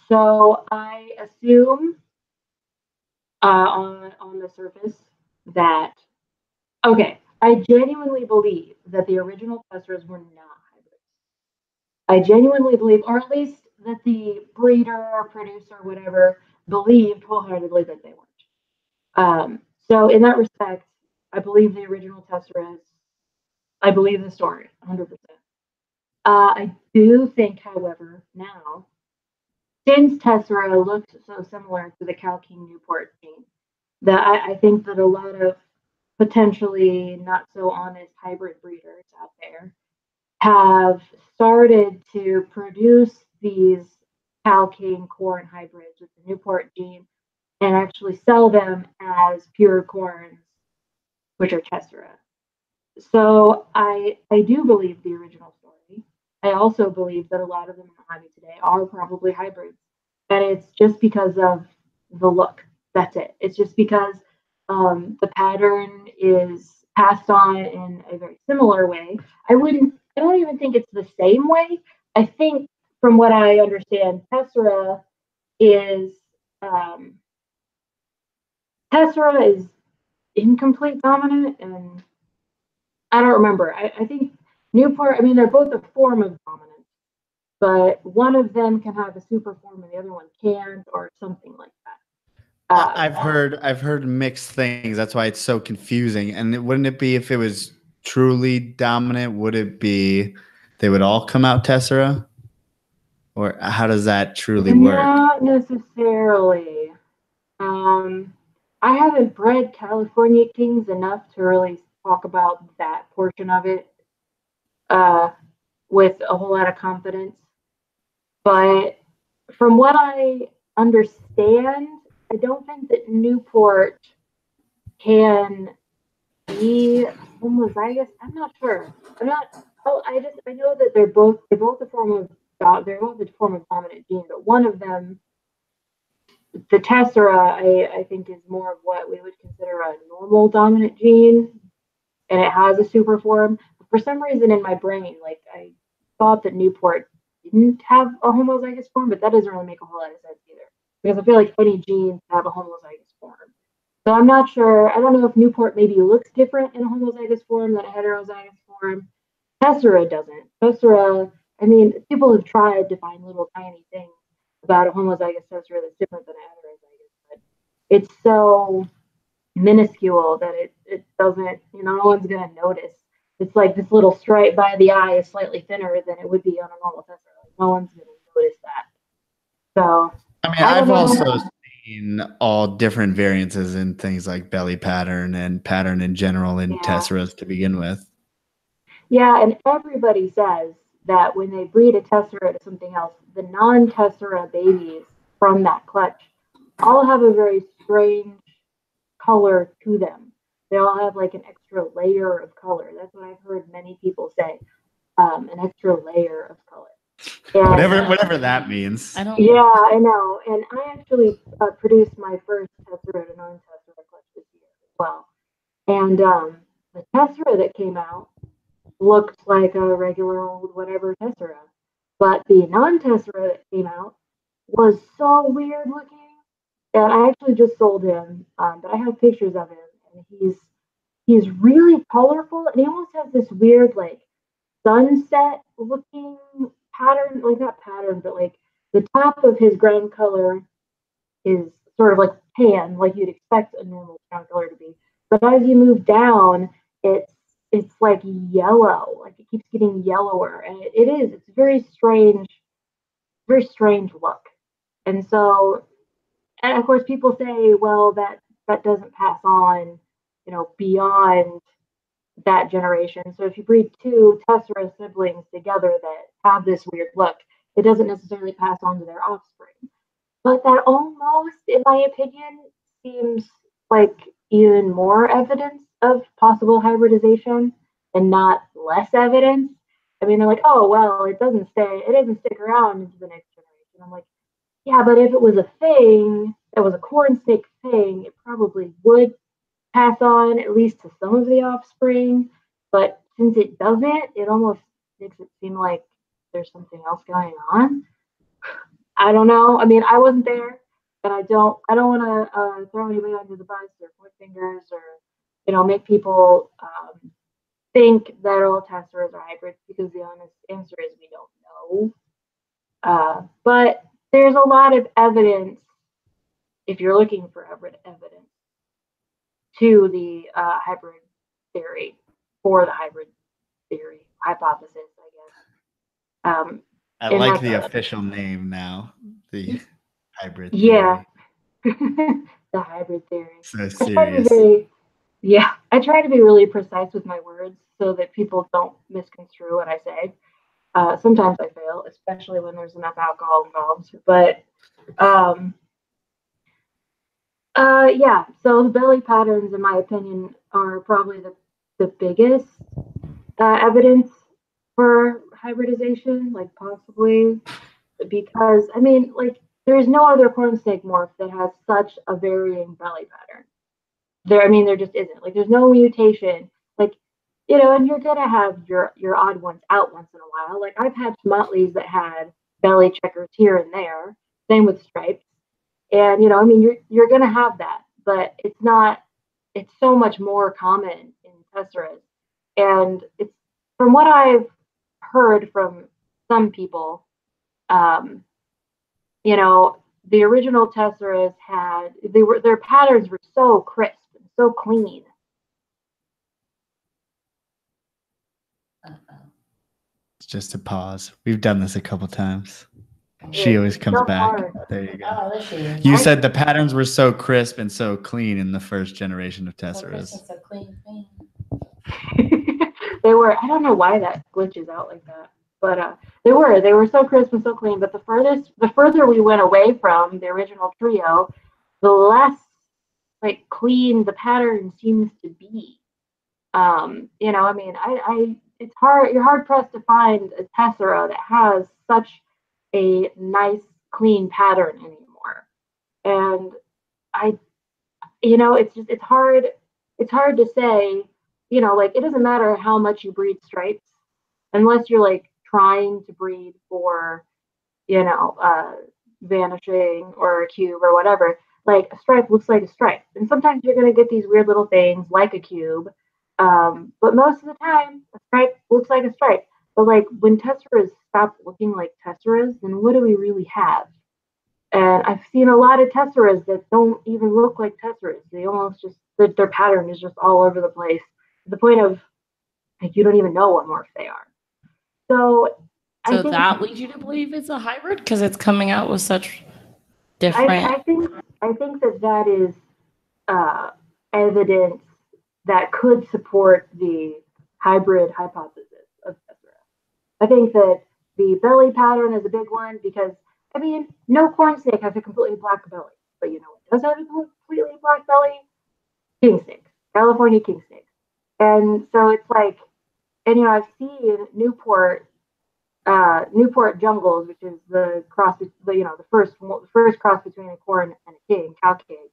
So I assume on the surface that I genuinely believe that the original Tesseras were not hybrids. I genuinely believe, or at least that the breeder, producer, whatever, believed wholeheartedly that they weren't. So in that respect, I believe the original Tesseras. I believe the story 100%. I do think, however, now, since Tessera looks so similar to the Cal King Newport gene, that I think that a lot of potentially not so honest hybrid breeders out there have started to produce these cow king corn hybrids with the Newport gene and actually sell them as pure corns, which are Tessera. So I do believe the original story. I also believe that a lot of them in the hobby today are probably hybrids, and it's just because of the look. That's it. It's just because the pattern is passed on in a very similar way. I wouldn't. I don't even think it's the same way. I think, from what I understand, is um, Tessera is incomplete dominant, and I don't remember. I think Newport, I mean, they're both a form of dominance, but one of them can have a super form and the other one can't, or something like that. I've heard mixed things. That's why it's so confusing. And wouldn't it be if it was truly dominant? Would it be they would all come out Tessera, or how does that truly work? Not necessarily. Um, I haven't bred California Kings enough to really talk about that portion of it uh, with a whole lot of confidence. But from what I understand, I don't think that Newport can be homozygous. I'm not sure. I'm not. Oh, I know that they're both a form of dominant gene, but one of them, the Tessera, I think is more of what we would consider a normal dominant gene, and it has a super form. But for some reason in my brain, like I thought that Newport didn't have a homozygous form, but that doesn't really make a whole lot of sense either. Because I feel like any genes have a homozygous form. So I'm not sure. I don't know if Newport maybe looks different in a homozygous form than a heterozygous form. Tessera doesn't. Tessera, I mean, people have tried to find little tiny things about a homozygous Tessera that's different than a heterozygous, but it's so minuscule that it doesn't, no one's going to notice. It's like this little stripe by the eye is slightly thinner than it would be on a normal Tessera. Like, no one's going to notice that. So I mean, I don't I've also know. seen all different variances in things like belly pattern and pattern in general in Yeah. Tesseras to begin with. Yeah, and everybody says that when they breed a tessera to something else, the non-tessera babies from that clutch all have a very strange color to them. They all have like an extra layer of color. That's what I've heard many people say, an extra layer of color. And Whatever that means. I don't. yeah, I know. And I actually produced my first tessera to non-tessera clutch this year as well. And the tessera that came out looked like a regular old whatever Tessera. But the non-Tessera that came out was so weird looking. And I actually just sold him, but I have pictures of him, and he's really colorful, and he almost has this weird like sunset looking pattern, like not pattern, but like the top of his ground color is sort of like tan, like you'd expect a normal ground color to be. But as you move down, it's like yellow, like it keeps getting yellower, and it's very strange look. And so, and of course, people say, well, that doesn't pass on, beyond that generation. So if you breed two Tessera siblings together that have this weird look, it doesn't necessarily pass on to their offspring. But that almost, in my opinion, seems like even more evidence of possible hybridization and not less evidence. I mean, they're like, oh well, it doesn't stick around into the next generation. I'm like, yeah, but if it was a thing, that was a corn snake thing, it probably would pass on at least to some of the offspring. But since it doesn't, it almost makes it seem like there's something else going on. I don't know. I mean, I wasn't there, but I don't want to throw anybody under the bus or point fingers or make people think that all Tesseras are hybrids, because the honest answer is we don't know. But there's a lot of evidence, if you're looking for evidence, to the hybrid theory, for the hybrid theory hypothesis, I guess. I And like that's the official name now, the hybrid yeah. theory. the hybrid theory. So I try to be serious. I try to be really precise with my words so that people don't misconstrue what I say. Sometimes I fail, especially when there's enough alcohol involved. But um, yeah, so the belly patterns, in my opinion, are probably the biggest evidence for hybridization, like possibly because I mean, like there's no other corn snake morph that has such a varying belly pattern. I mean, there just isn't. Like, there's no mutation. Like, and you're gonna have your odd ones out once in a while. Like, I've had Motleys that had belly checkers here and there. Same with stripes. And I mean, you're gonna have that, but it's not. It's so much more common in Tesseras, and it's from what I've heard from some people. Um, the original Tesseras their patterns were so crisp and so clean. It's just a pause. We've done this a couple times. She It's always comes so back. hard. There you go. Oh, there she is. You said the patterns were so crisp and so clean in the first generation of Tesseras. So clean. They were. I don't know why that glitches out like that, but they were so crisp and so clean. But the further we went away from the original trio, the less like clean the pattern seems to be. I mean, it's hard. You're hard pressed to find a Tessera that has such a nice, clean pattern anymore. And it's hard. It's hard to say. Like it doesn't matter how much you breed stripes, unless you're like trying to breed for, vanishing or a cube or whatever. Like a stripe looks like a stripe, and sometimes you're gonna get these weird little things like a cube. But most of the time, a stripe looks like a stripe. But like when tesseras stop looking like tesseras, then what do we really have? And I've seen a lot of tesseras that don't even look like tesseras. They almost just their pattern is just all over the place. To the point of like you don't even know what morph they are. So I think that leads you to believe it's a hybrid because it's coming out with such different. I think that is evidence that could support the hybrid hypothesis of Tessera. I think that the belly pattern is a big one because I mean, no corn snake has a completely black belly, but it does have a completely black belly? King snakes, California king snakes. And so it's like, and I've seen Newport jungles, which is the cross, the first cross between a corn and a king, cow king,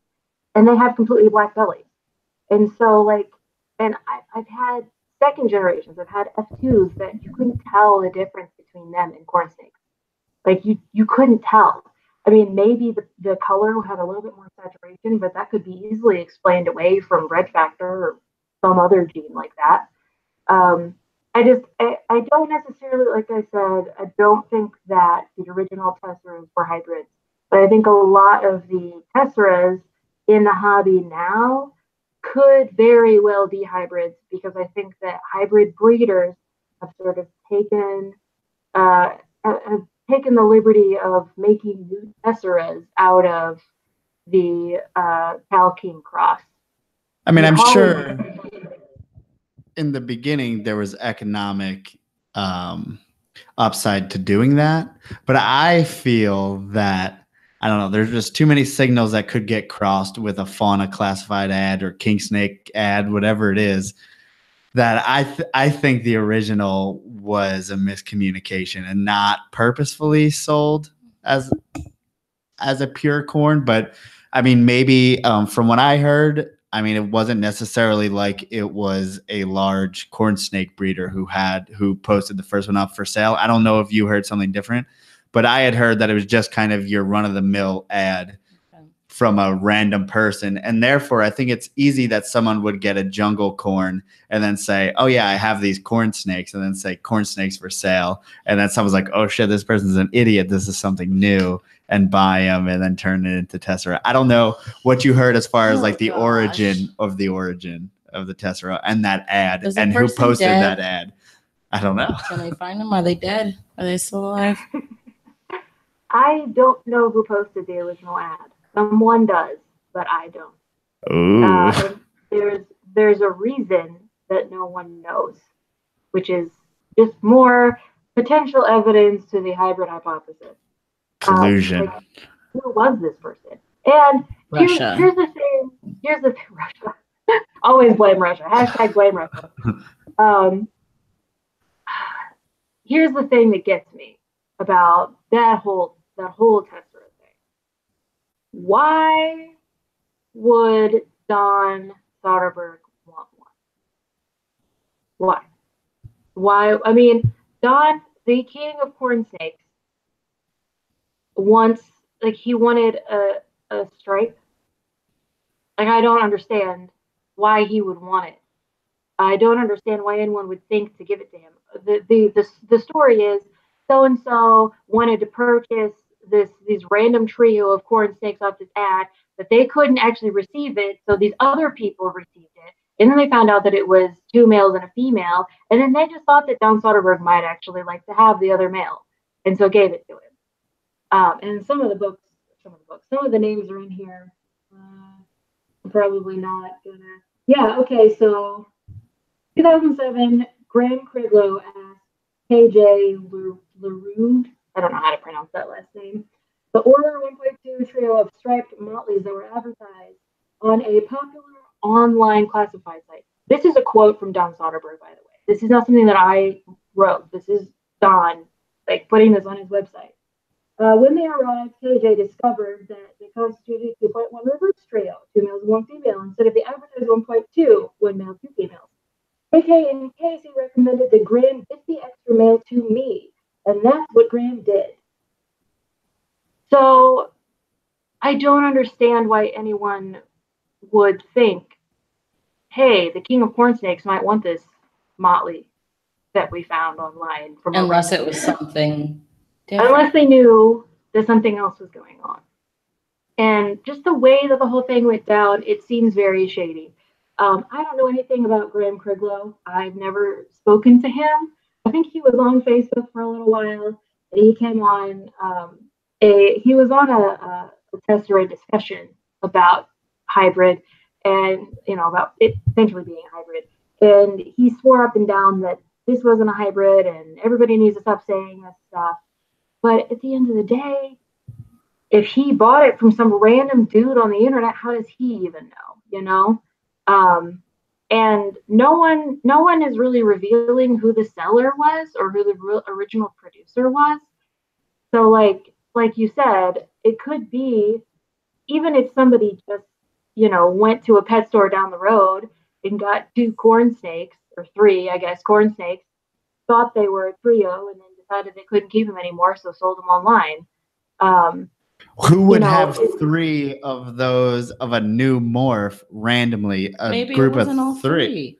and they have completely black bellies. And so and I've had second generations, I've had F2s that you couldn't tell the difference between them and corn snakes. Like you couldn't tell. I mean, maybe the color had a little bit more saturation, but that could be easily explained away from red factor or some other gene like that. I don't necessarily, like I said, I don't think that the original Tesseras were hybrids, but I think a lot of the Tesseras in the hobby now could very well be hybrids because I think that hybrid breeders have sort of taken the liberty of making new Tesseras out of the Cal King cross. I mean, I'm sure in the beginning there was economic upside to doing that, but I feel that I don't know. There's just too many signals that could get crossed with a fauna classified ad or king snake ad, whatever it is. That I think the original was a miscommunication and not purposefully sold as a pure corn. But I mean, maybe from what I heard, I mean, it wasn't necessarily like it was a large corn snake breeder who posted the first one up for sale. I don't know if you heard something different, but I had heard that it was just kind of your run of the mill ad from a random person. And therefore, I think it's easy that someone would get a jungle corn and then say, oh, yeah, I have these corn snakes, and then say corn snakes for sale. And then someone's like, oh, shit, this person's an idiot. This is something new, and buy them and then turn it into Tessera. I don't know what you heard as far as like the origin of the Tessera and that ad and who posted that ad. I don't know. Can we find them? Are they dead? Are they still alive? I don't know who posted the original ad. Someone does. but I don't. Ooh. And there's a reason that no one knows, which is just more potential evidence to the hybrid hypothesis. Collusion. Like, who was this person? And Russia. here's the thing. Russia. Always blame Russia. Hashtag blame Russia. Here's the thing that gets me about that whole Tessera thing. Why would Don Soderbergh want one? Why? I mean, Don, the king of Cornsnakes, he wanted a stripe. Like, I don't understand why he would want it. I don't understand why anyone would think to give it to him. The story is so and so wanted to purchase these random trio of corn snakes off this ad, but they couldn't actually receive it, so these other people received it. And then they found out that it was 2 males and a female, and then they just thought that Don Soderbergh might actually like to have the other male, and so gave it to him. And some of the names are in here. I'm probably not gonna. Yeah, okay, so 2007, Graham Cridlow asked KJ LaRue, I don't know how to pronounce that last name, the Order 1.2 trio of striped motleys that were advertised on a popular online classified site. This is a quote from Don Soderbergh, by the way. This is not something that I wrote. This is Don, putting this on his website. When they arrived, KJ discovered that they constituted 2.1 reverse trio, 2 males and 1 female, instead of the advertised 1.2, 1 male, 2 females. AK and Casey recommended that Graham get the extra male to me, and that's what Graham did. So I don't understand why anyone would think, hey, the king of cornsnakes might want this motley that we found online. Unless it was something different. Unless they knew that something else was going on. And just the way that the whole thing went down, it seems very shady. I don't know anything about Graham Cridlow. I've never spoken to him. I think he was on Facebook for a little while. He came on he was on a Tessera discussion about hybrid and about it potentially being a hybrid. And he swore up and down that this wasn't a hybrid and everybody needs to stop saying this stuff. But at the end of the day, if he bought it from some random dude on the internet, how does he even know? And no one is really revealing who the seller was or who the original producer was. So like you said, it could be, even if somebody just, went to a pet store down the road and got 2 corn snakes, or 3, I guess, corn snakes, thought they were a trio and then decided they couldn't keep them anymore, so sold them online. Who would have 3 of those of a new morph randomly? Maybe group it wasn't of all 3.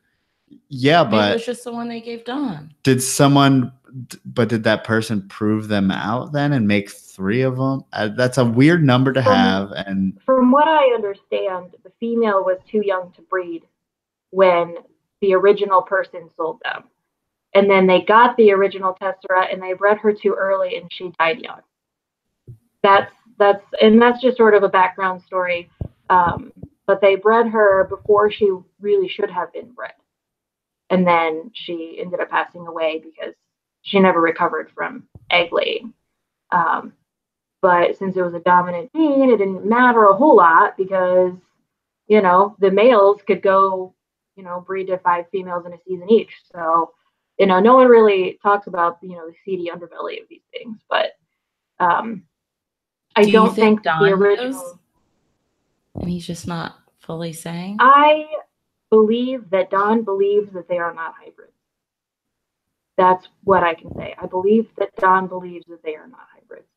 Yeah, Maybe but it was just the one they gave Don. did that person prove them out then and make 3 of them? That's a weird number to have. And from what I understand, the female was too young to breed when the original person sold them. And then they got the original Tessera and they bred her too early and she died young. That's just sort of a background story. But they bred her before she really should have been bred. And then she ended up passing away because she never recovered from egg laying. But since it was a dominant gene, it didn't matter a whole lot because, the males could go, breed to 5 females in a season each. So, no one really talks about, the seedy underbelly of these things. But I don't think Don the original. knows? And he's just not fully saying? I believe that Don believes that they are not hybrids. That's what I can say. I believe that Don believes that they are not hybrids.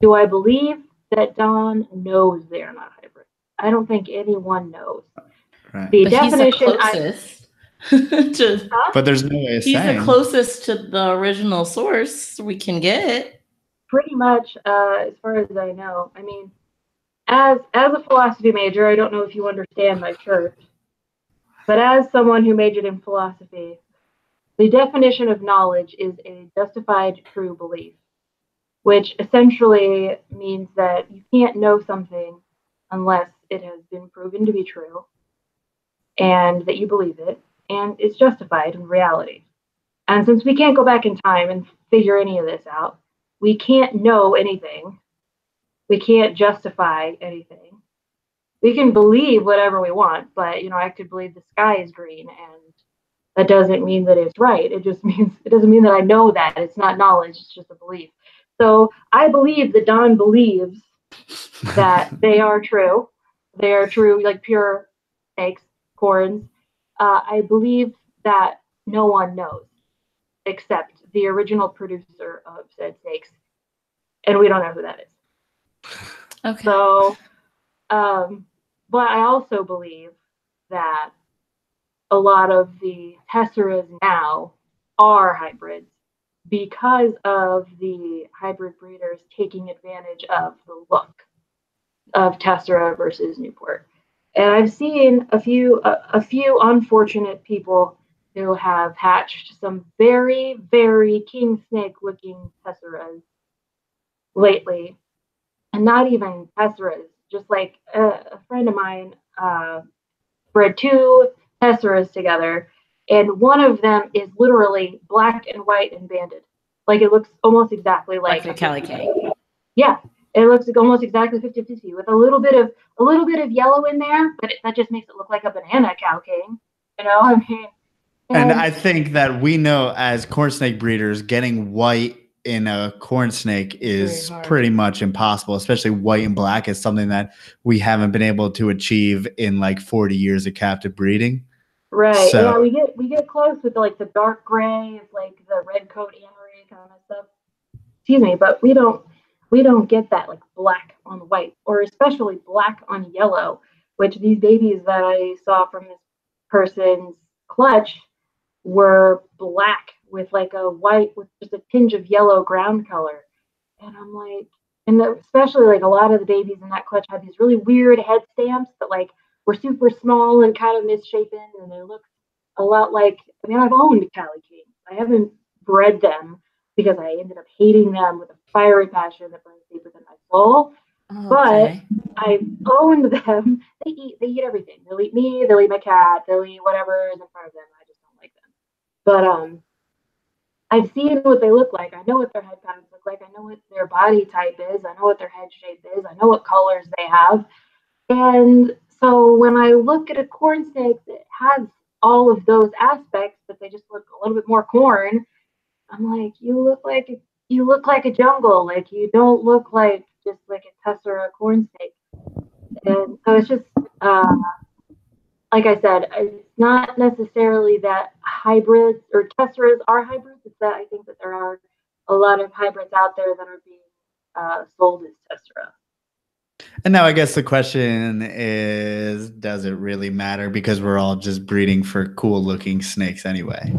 Do I believe that Don knows they are not hybrids? I don't think anyone knows. right. The But definition. He's the closest. But there's no way of He's saying. the closest to the original source we can get. Pretty much, as far as I know. I mean, as a philosophy major, I don't know if you understand my church, but as someone who majored in philosophy, the definition of knowledge is a justified true belief, which essentially means that you can't know something unless it has been proven to be true and that you believe it, and it's justified in reality. And since we can't go back in time and figure any of this out, we can't know anything. We can't justify anything. We can believe whatever we want, but I could believe the sky is green, and that doesn't mean that it's right. It doesn't mean that I know that. It's not knowledge, it's just a belief. So I believe that Don believes that they are true. They are true, like pure snakes, corns. I believe that no one knows except the original producer of said snakes, and we don't know who that is. Okay. So, but I also believe that a lot of the Tesseras now are hybrids because of the hybrid breeders taking advantage of the look of Tessera versus Newport. And I've seen a few unfortunate people who have hatched some very, very king snake looking Tesseras lately, and not even Tesseras, just like a friend of mine bred two Tesseras together, and one of them is literally black and white and banded. Like it looks almost exactly like a Calico. Yeah, it looks almost exactly 50-50 with a little bit of yellow in there, but that just makes it look like a banana cow king. I mean. And I think that we know as cornsnake breeders, getting white in a corn snake is pretty much impossible, especially white and black is something that we haven't been able to achieve in like 40 years of captive breeding. Right. So, yeah, we get close with like the dark gray, like the red coat anery kind of stuff. Excuse me, but we don't get that like black on white, or especially black on yellow, which these babies that I saw from this person's clutch were black with like a white with just a tinge of yellow ground color. And I'm like, and especially like a lot of the babies in that clutch had these really weird head stamps that like were super small and kind of misshapen, and they looked a lot like, I mean, I've owned Cali Kings. I haven't bred them because I ended up hating them with a fiery passion that burns deep within my soul. Okay. But I owned them. They eat everything. They'll eat me, they'll eat my cat, they'll eat whatever is in front of them. I just don't like them. But I've seen what they look like. I know what their head patterns look like. I know what their body type is. I know what their head shape is. I know what colors they have. And so when I look at a corn snake that has all of those aspects, but they just look a little bit more corn, I'm like, you look like a jungle. Like you don't look like just like a Tessera corn snake. And so it's just like I said, it's not necessarily that hybrids or Tesseras are hybrids. It's that I think that there are a lot of hybrids out there that are being sold as Tessera. and now I guess the question is, does it really matter? Because we're all just breeding for cool looking snakes anyway.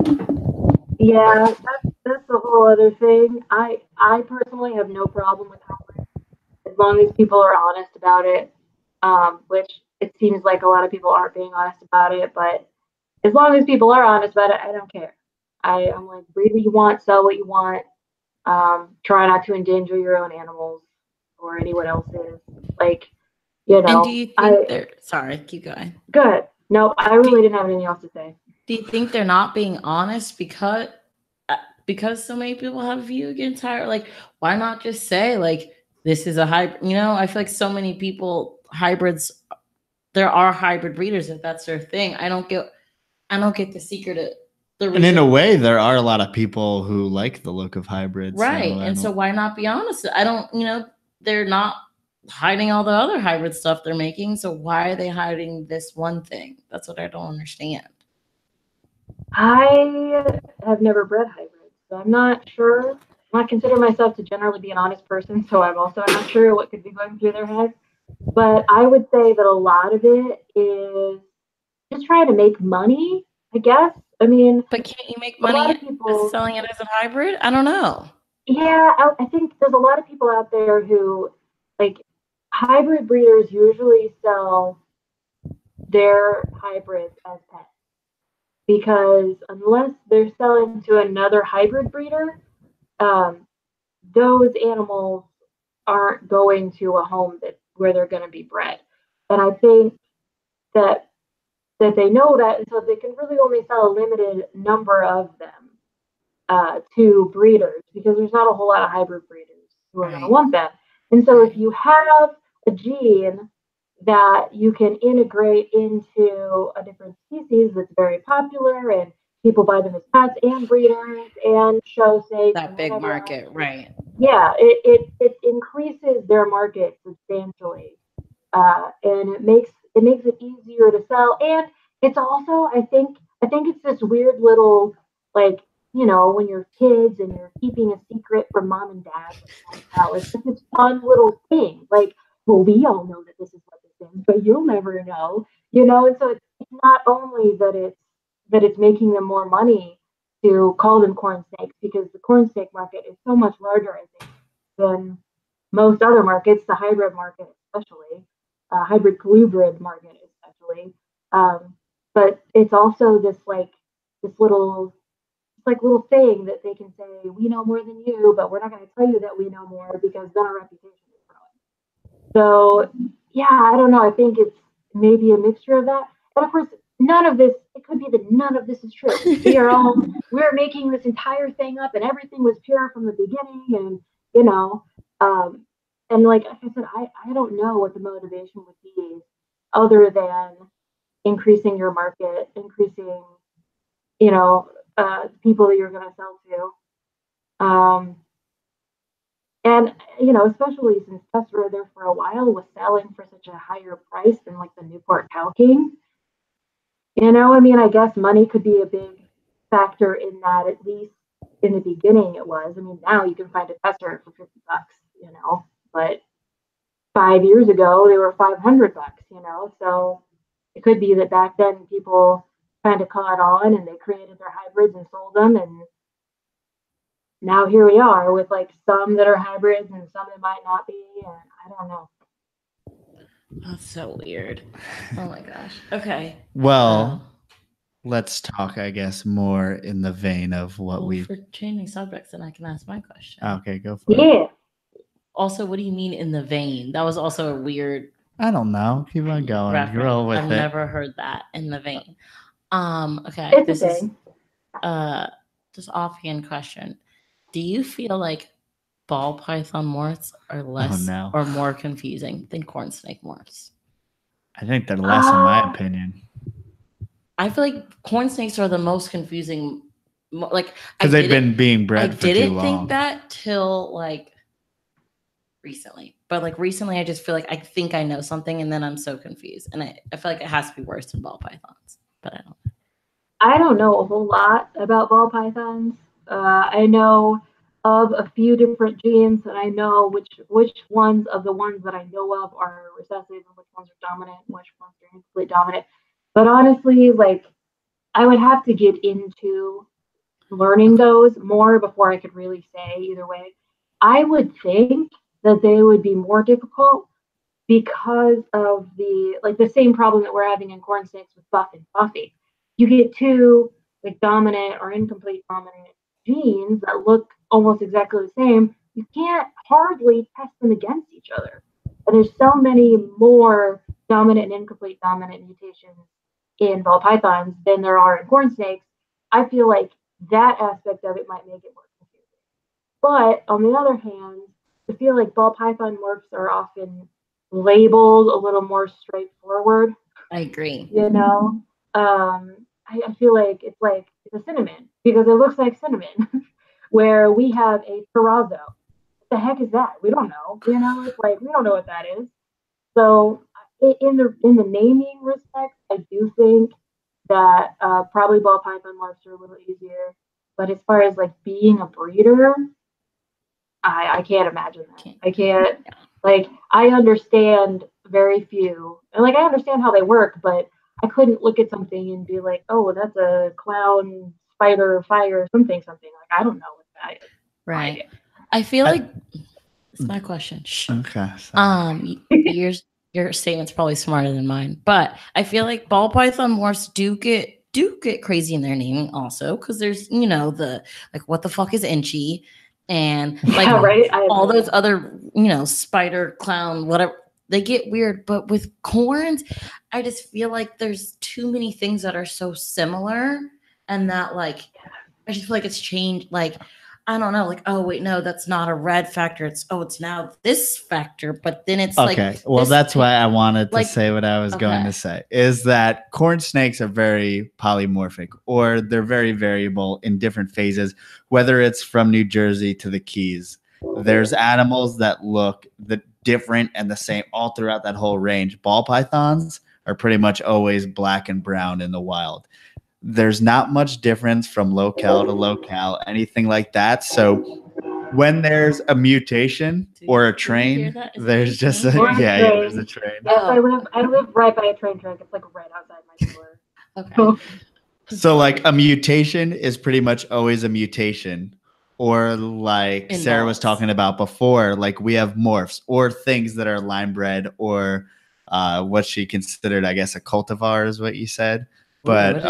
Yeah, that's a whole other thing. I personally have no problem with hybrids as long as people are honest about it, which it seems like a lot of people aren't being honest about it. But as long as people are honest about it, I don't care. I'm like, breed what you want, sell what you want. Try not to endanger your own animals or anyone else's. Like, And do you think they're sorry, keep going. Good. No, I really didn't have anything else to say. Do you think they're not being honest because so many people have a view against hybrid? Like, why not just say like this is a hybrid? I feel like so many people hybrids. There are hybrid breeders if that's their thing. I don't get the secret. And in a way, there are a lot of people who like the look of hybrids. Right. And so why not be honest? I don't, they're not hiding all the other hybrid stuff they're making. So why are they hiding this one thing? That's what I don't understand. I have never bred hybrids, so I'm not sure. I consider myself to generally be an honest person, so I'm also not sure what could be going through their heads. But I would say that a lot of it is just trying to make money, I guess. I mean, but can't you make money selling it as a hybrid? I don't know. Yeah, I think there's a lot of people out there who, like, hybrid breeders usually sell their hybrids as pets because unless they're selling to another hybrid breeder, those animals aren't going to a home where they're going to be bred. And I think that they know that, and so they can really only sell a limited number of them to breeders, because there's not a whole lot of hybrid breeders who are going to want them. And so if you have a gene that you can integrate into a different species that's very popular, and people buy them as pets and breeders and show sake. That big market, right? Yeah, it increases their market substantially, and it makes it easier to sell. And it's also, I think it's this weird little, like, when you're kids and you're keeping a secret from mom and dad, like that. It's just this fun little thing. Like, well, we all know that this is what this is, but you'll never know, And so it's not only that it's making them more money to call them corn snakes, because the corn snake market is so much larger, I think, than most other markets, the hybrid market especially, hybrid colubrid market especially. But it's also this little thing that they can say, we know more than you, but we're not going to tell you that we know more, because then our reputation is growing. So yeah, I don't know. I think it's maybe a mixture of that. And of course, it could be that none of this is true. We're making this entire thing up, and everything was pure from the beginning, and like I said, I don't know what the motivation would be other than increasing your market, increasing, people that you're going to sell to. And, especially since Tessera there for a while was selling for such a higher price than like the Newport Cow King. I guess money could be a big factor in that, at least in the beginning it was. Now you can find a Tessera for $50, but 5 years ago they were $500, so it could be that back then people kind of caught on and they created their hybrids and sold them, and now here we are with like some that are hybrids and some that might not be, and I don't know. That's so weird. Oh my gosh. Okay. Well, let's talk, I guess, more in the vein of what we've... For changing subjects, and I can ask my question. Okay, go for it. Yeah. Also, what do you mean in the vein? That was also a weird... I don't know. Keep on going. Roll with I've it. never heard that, in the vein. Okay. It's this a is thing. just offhand question. Do you feel like ball python morphs are less or more confusing than corn snake morphs? I think they're less, in my opinion. I feel like corn snakes are the most confusing, like, because they've been being bred for too long. I didn't think that till like recently, but like recently I just feel like I think I know something, and then I'm so confused, and I feel like it has to be worse than ball pythons, but I don't know a whole lot about ball pythons. I know of a few different genes, and I know which ones of the ones that I know of are recessive, and which ones are dominant, and which ones are incomplete dominant. But honestly, like, I would have to get into learning those more before I could really say either way. I would think that they would be more difficult because of the same problem that we're having in corn snakes with buff and puffy. You get two like dominant or incomplete dominant genes that look almost exactly the same. You can't hardly test them against each other. And there's so many more dominant and incomplete dominant mutations in ball pythons than there are in corn snakes. I feel like that aspect of it might make it more confusing. But on the other hand, I feel like ball python morphs are often labeled a little more straightforward. I agree. I feel like it's a cinnamon because it looks like cinnamon, where we have a terrazzo. What the heck is that? We don't know. It's like we don't know what that is. So in the naming respect, I do think that probably ball python morphs are a little easier. But as far as like being a breeder, I can't imagine that. I can't. Like, I understand very few, and like I understand how they work, but I couldn't look at something and be like, oh, that's a clown spider fire something. Like, I don't know what that is. Right. I feel like it's my question. Shh. Okay. Your statement's probably smarter than mine, but I feel like ball python morphs do get crazy in their naming also, because there's the like what the fuck is inchy, and like all those other spider clown whatever they get weird. But with corns, I just feel like there's too many things that are so similar, and that like I just feel like it's changed. Like I don't know, like oh wait, no, that's not a red factor. It's now this factor, but then it's okay. like Well, that's why I wanted to like- say what I was going to say is that corn snakes are very polymorphic, or they're very variable in different phases, whether it's from New Jersey to the Keys. There's animals that look different and the same all throughout that whole range. Ball pythons are pretty much always black and brown in the wild. There's not much difference from locale to locale, anything like that. So when there's a mutation or a train, there's just there's a train. Yes, I live right by a train track. It's like right outside my door. Okay. So like a mutation is pretty much always a mutation. Or like Sarah was talking about before, like we have morphs or things that are line bred, or what she considered, I guess, a cultivar is what you said. But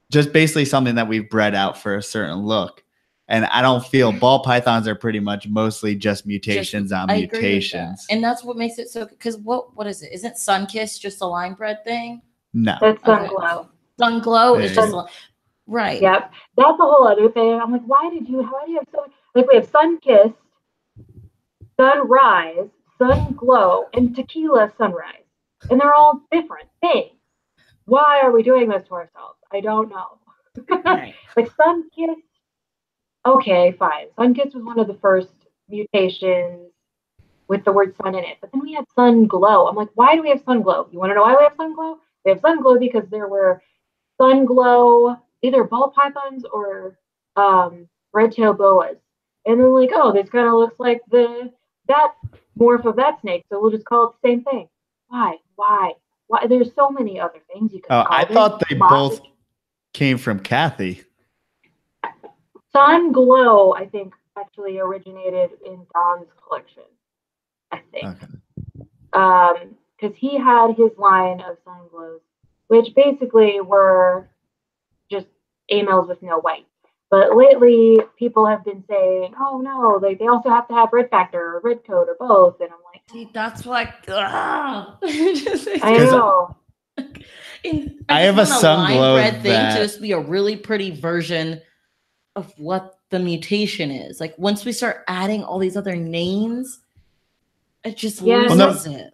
just basically something that we've bred out for a certain look. And I don't feel ball pythons are pretty much mostly just mutations on mutations. And that's what makes it so, because what is it? Isn't Sunkissed just a line bred thing? No. That's Sunglow. Sunglow is just right. Yep. That's a whole other thing. I'm like, how do you have so like we have Sunkissed, Sunrise, Sunglow, and Tequila Sunrise. And they're all different things. Why are we doing this to ourselves? I don't know. Right. Like Sunkissed, okay, fine. Sunkissed was one of the first mutations with the word sun in it. But then we had Sunglow. I'm like, why do we have Sunglow? You want to know why we have Sunglow? We have Sunglow because there were Sunglow, either ball pythons or red-tailed boas. And then like, oh, this kind of looks like that morph of that snake, so we'll just call it the same thing. Why? There's so many other things you could call I thought they both came from Kathy. Sunglow, I think, actually originated in Don's collection. I think. Okay. Because he had his line of Sunglows, which basically were just A-males with no white. But lately, people have been saying, "Oh no, they also have to have red factor or red coat or both." And I'm like, see, that's like, I know. I have a Sunglow thing to just be a really pretty version of what the mutation is. Like once we start adding all these other names, it just loses it.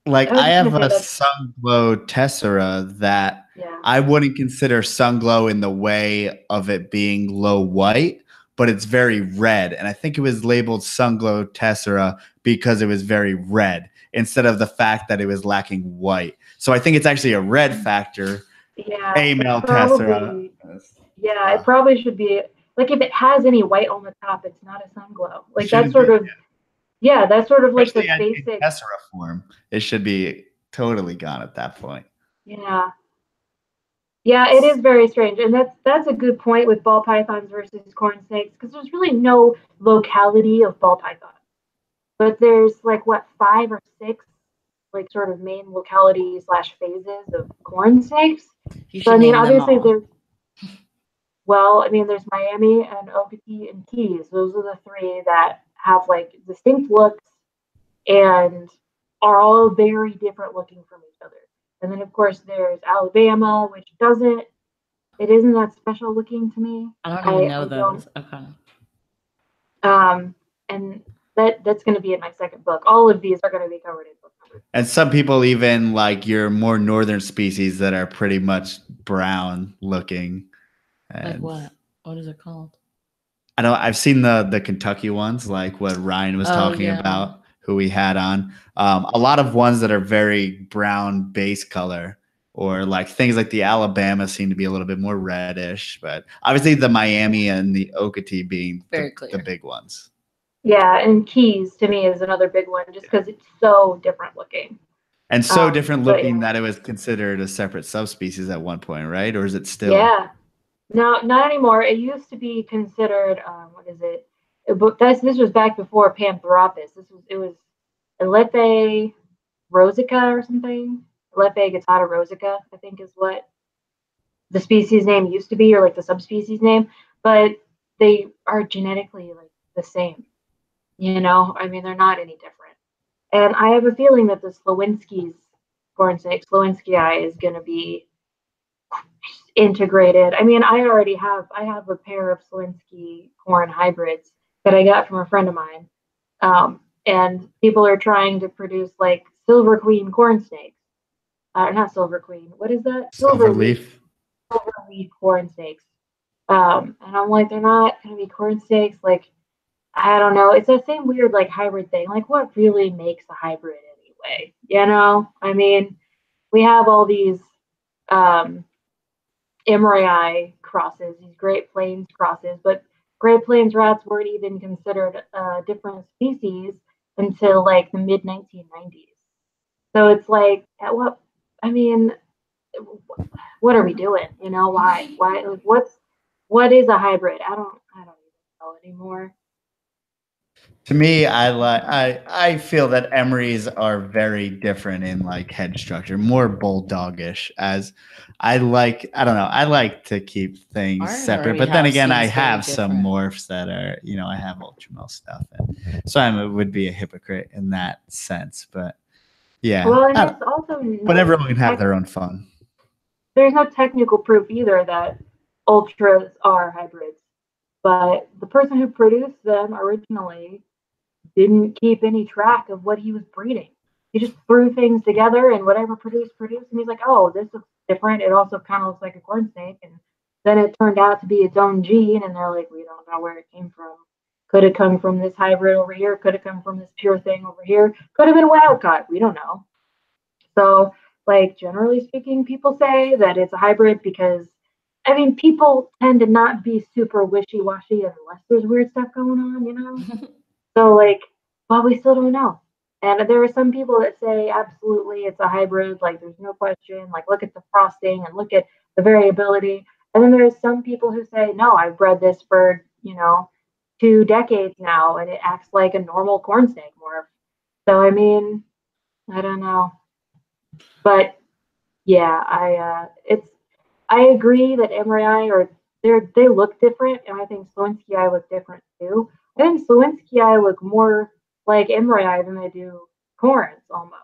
Like I have a Sunglow Tessera that I wouldn't consider Sunglow in the way of it being low white, but it's very red. And I think it was labeled Sunglow Tessera because it was very red instead of the fact that it was lacking white. So I think it's actually a red factor. Yeah. A-male Tessera. Yeah, it probably should be like if it has any white on the top, it's not a Sunglow. Like that's sort of like the basic Tessera form. It should be totally gone at that point. Yeah. Yeah, it is very strange. And that's a good point with ball pythons versus corn snakes, because there's really no locality of ball python. But there's like 5 or 6 like sort of main locality / phases of corn snakes. So I mean obviously there's there's Miami and Okatee and Keys. Those are the 3 that have like distinct looks and are all very different looking from each other. And then of course there's Alabama, which isn't that special looking to me. I don't even know those. Okay. And that's going to be in my second book. All of these are going to be covered in book number. And some people even like your more northern species that are pretty much brown looking. Like what? What is it called? I've seen the Kentucky ones, like what Ryan was talking about, who we had on. A lot of ones that are very brown base color, or like things like the Alabama seem to be a little bit more reddish, but obviously the Miami and the Okatee being the big ones. Yeah, and Keys to me is another big one just because it's so different looking. And so different looking that it was considered a separate subspecies at one point, right? Or is it still? Yeah. No, not anymore. It used to be considered, what is it? This was back before Pantheropus. It was Alepe rosica or something. Alepe guttata rosica, I think is what the species name used to be, or like the subspecies name. But they are genetically like the same. You know, I mean, they're not any different. And I have a feeling that the Slowinski's Slowinskii is going to be integrated. I mean, I have a pair of Slowinski corn hybrids that I got from a friend of mine. And people are trying to produce like Silver Queen corn snakes. Not Silver Queen. What is that? Silver leaf corn snakes. And I'm like, they're not going to be corn snakes. Like, I don't know. It's that same weird like hybrid thing. Like, what really makes a hybrid anyway? You know? I mean, we have all these Emorii crosses, these Great Plains crosses, but Great Plains rats weren't even considered a different species until like the mid 1990s. So it's like, at what? I mean, what are we doing? You know, why? Like, what is a hybrid? I don't even know anymore. To me, I feel that Emery's are very different in like head structure, more bulldogish. As I don't know, I like to keep things Ours separate. already But then have again, I scenes very have some different. morphs that are, I have ultramel stuff, and so I would be a hypocrite in that sense. But yeah, Well, and there's also but everyone can have their own fun. There's no technical proof either that ultras are hybrids, but the person who produced them originally didn't keep any track of what he was breeding. He just threw things together and whatever produced. And he's like, oh, this looks different. It also kind of looks like a corn snake. And then it turned out to be its own gene. And they're like, we don't know where it came from. Could it come from this hybrid over here? Could it come from this pure thing over here? Could have been a wild caught. We don't know. So, like, generally speaking, people say that it's a hybrid because, I mean, people tend to not be super wishy-washy unless there's weird stuff going on, you know? So, like, but we still don't know. And there are some people that say absolutely it's a hybrid, like there's no question, like look at the frosting and look at the variability. And then there's some people who say, no, I've bred this for, 2 decades now and it acts like a normal corn snake morph. So I mean, I don't know. But yeah, I agree that Emorii they look different, and I think Slowinskii look different too. I think Slowinskii look more like Emorii than they do corns almost.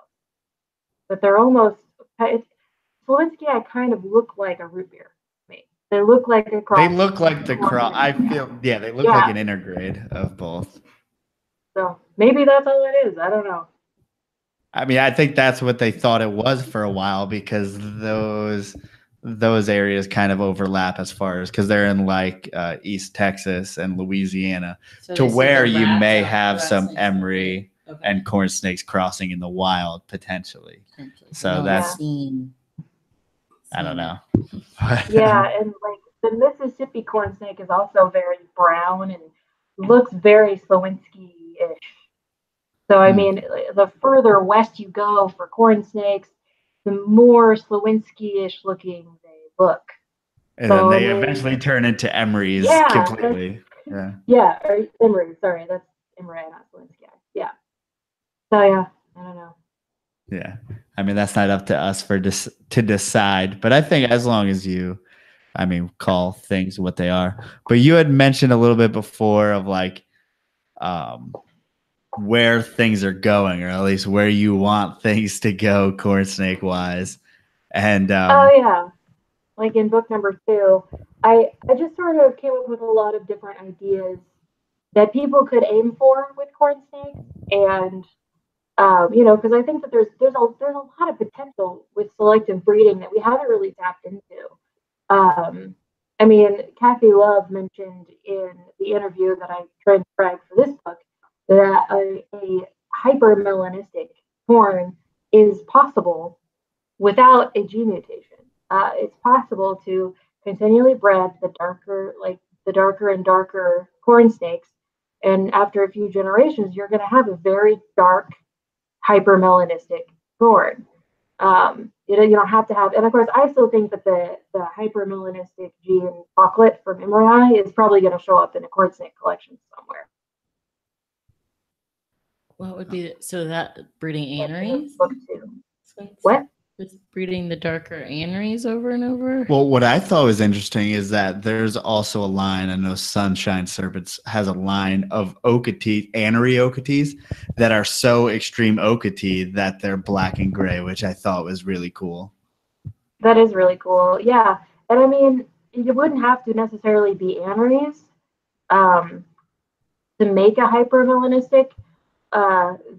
But they're almost Slowinskii kind of look like a root beer to me. They look like a cross. They look like the cross. I feel they look like an intergrade of both. So maybe that's all it is. I don't know. I mean, I think that's what they thought it was for a while because those areas kind of overlap as far as because they're in like East Texas and Louisiana, so to where you may have some emery and corn snakes crossing in the wild potentially. So that's I don't know. Yeah, and like the Mississippi corn snake is also very brown and looks very Slowinski-ish. So, I mean, the further west you go for corn snakes, the more Slowinski-ish looking they look. And so, then they eventually turn into Emerys completely. Yeah, or Emery. Sorry, that's Emery, not Slowinski. Yeah. So, yeah, I don't know. Yeah. I mean, that's not up to us to decide. But I think as long as you, call things what they are. But you had mentioned a little bit before of like, where things are going, or at least where you want things to go, corn snake wise. And oh yeah, like in book number 2, I just sort of came up with a lot of different ideas that people could aim for with corn snakes, and because I think that there's a lot of potential with selective breeding that we haven't really tapped into. I mean, Kathy Love mentioned in the interview that I transcribed for this book that a hypermelanistic corn is possible without a gene mutation. It's possible to continually bred the darker and darker corn snakes, and after a few generations, you're going to have a very dark hypermelanistic corn. You don't have to have, and of course, I still think that the hypermelanistic gene booklet from Emorii is probably going to show up in a corn snake collection somewhere. What would be so that breeding aneries? Book 2. What? Just breeding the darker aneries over and over. Well, what I thought was interesting is that there's also a line. I know Sunshine Serpents has a line of Okatee, anery Okatees that are so extreme Okatee that they're black and gray, which I thought was really cool. That is really cool. Yeah. And I mean, you wouldn't have to necessarily be aneries to make a hypermelanistic.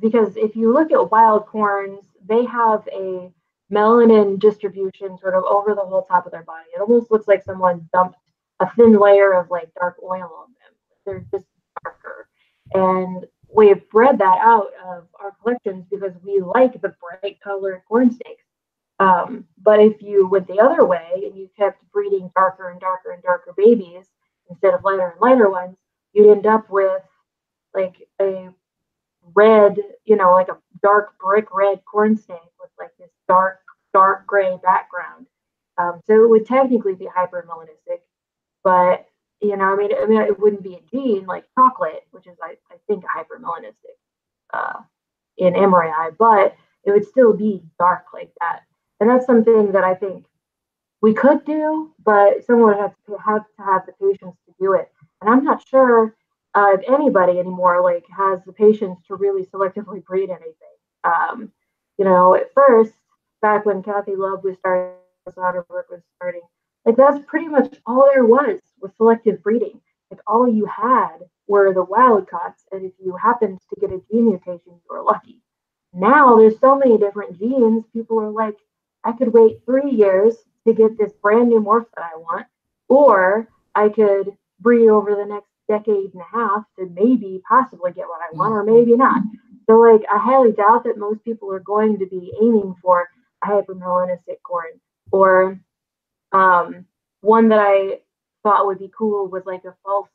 Because if you look at wild corns, they have a melanin distribution sort of over the whole top of their body. It almost looks like someone dumped a thin layer of like dark oil on them. They're just darker. And we've bred that out of our collections because we like the bright colored corn snakes. But if you went the other way and you kept breeding darker and darker and darker babies instead of lighter and lighter ones, you'd end up with like a red, like a dark brick red corn snake with like this dark gray background. So it would technically be hypermelanistic, but I mean, it wouldn't be a gene like chocolate, which is I think a hypermelanistic in emoryi, but it would still be dark like that. And that's something that I think we could do, but someone would have the patience to do it. And I'm not sure if anybody anymore like has the patience to really selectively breed anything. At first, back when Kathy Love was starting, Soderbergh was starting, like that's pretty much all there was selective breeding. Like all you had were the wild caughts, and if you happened to get a gene mutation, you were lucky. Now there's so many different genes. People are like, I could wait 3 years to get this brand new morph that I want, or I could breed over the next decade and a half to maybe possibly get what I want, or maybe not. So like I highly doubt that most people are going to be aiming for a hypermelanistic corn. Or one that I thought would be cool was like a false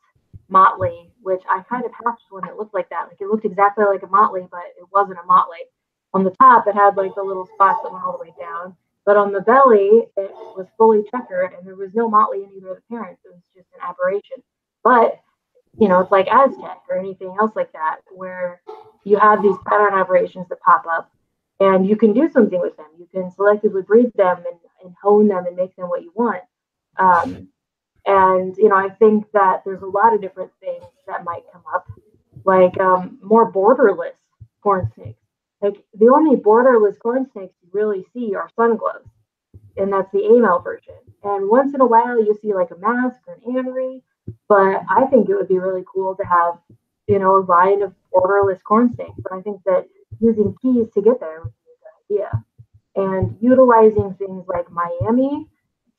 motley, which I kind of hatched one that looked like that. Like it looked exactly like a motley, but it wasn't a motley. On the top, it had like the little spots that went all the way down. But on the belly, it was fully checkered, and there was no motley in either of the parents. It was just an aberration. But it's like Aztec or anything else like that, where you have these pattern aberrations that pop up, and you can do something with them. You can selectively breed them and hone them and make them what you want. And I think that there's a lot of different things that might come up, like more borderless corn snakes. Like the only borderless corn snakes you really see are sunglows, and that's the A-male version. And once in a while you see like a mask or an anery, but I think it would be really cool to have, a line of borderless corn snakes. But I think that using keys to get there would be a good idea. And utilizing things like Miami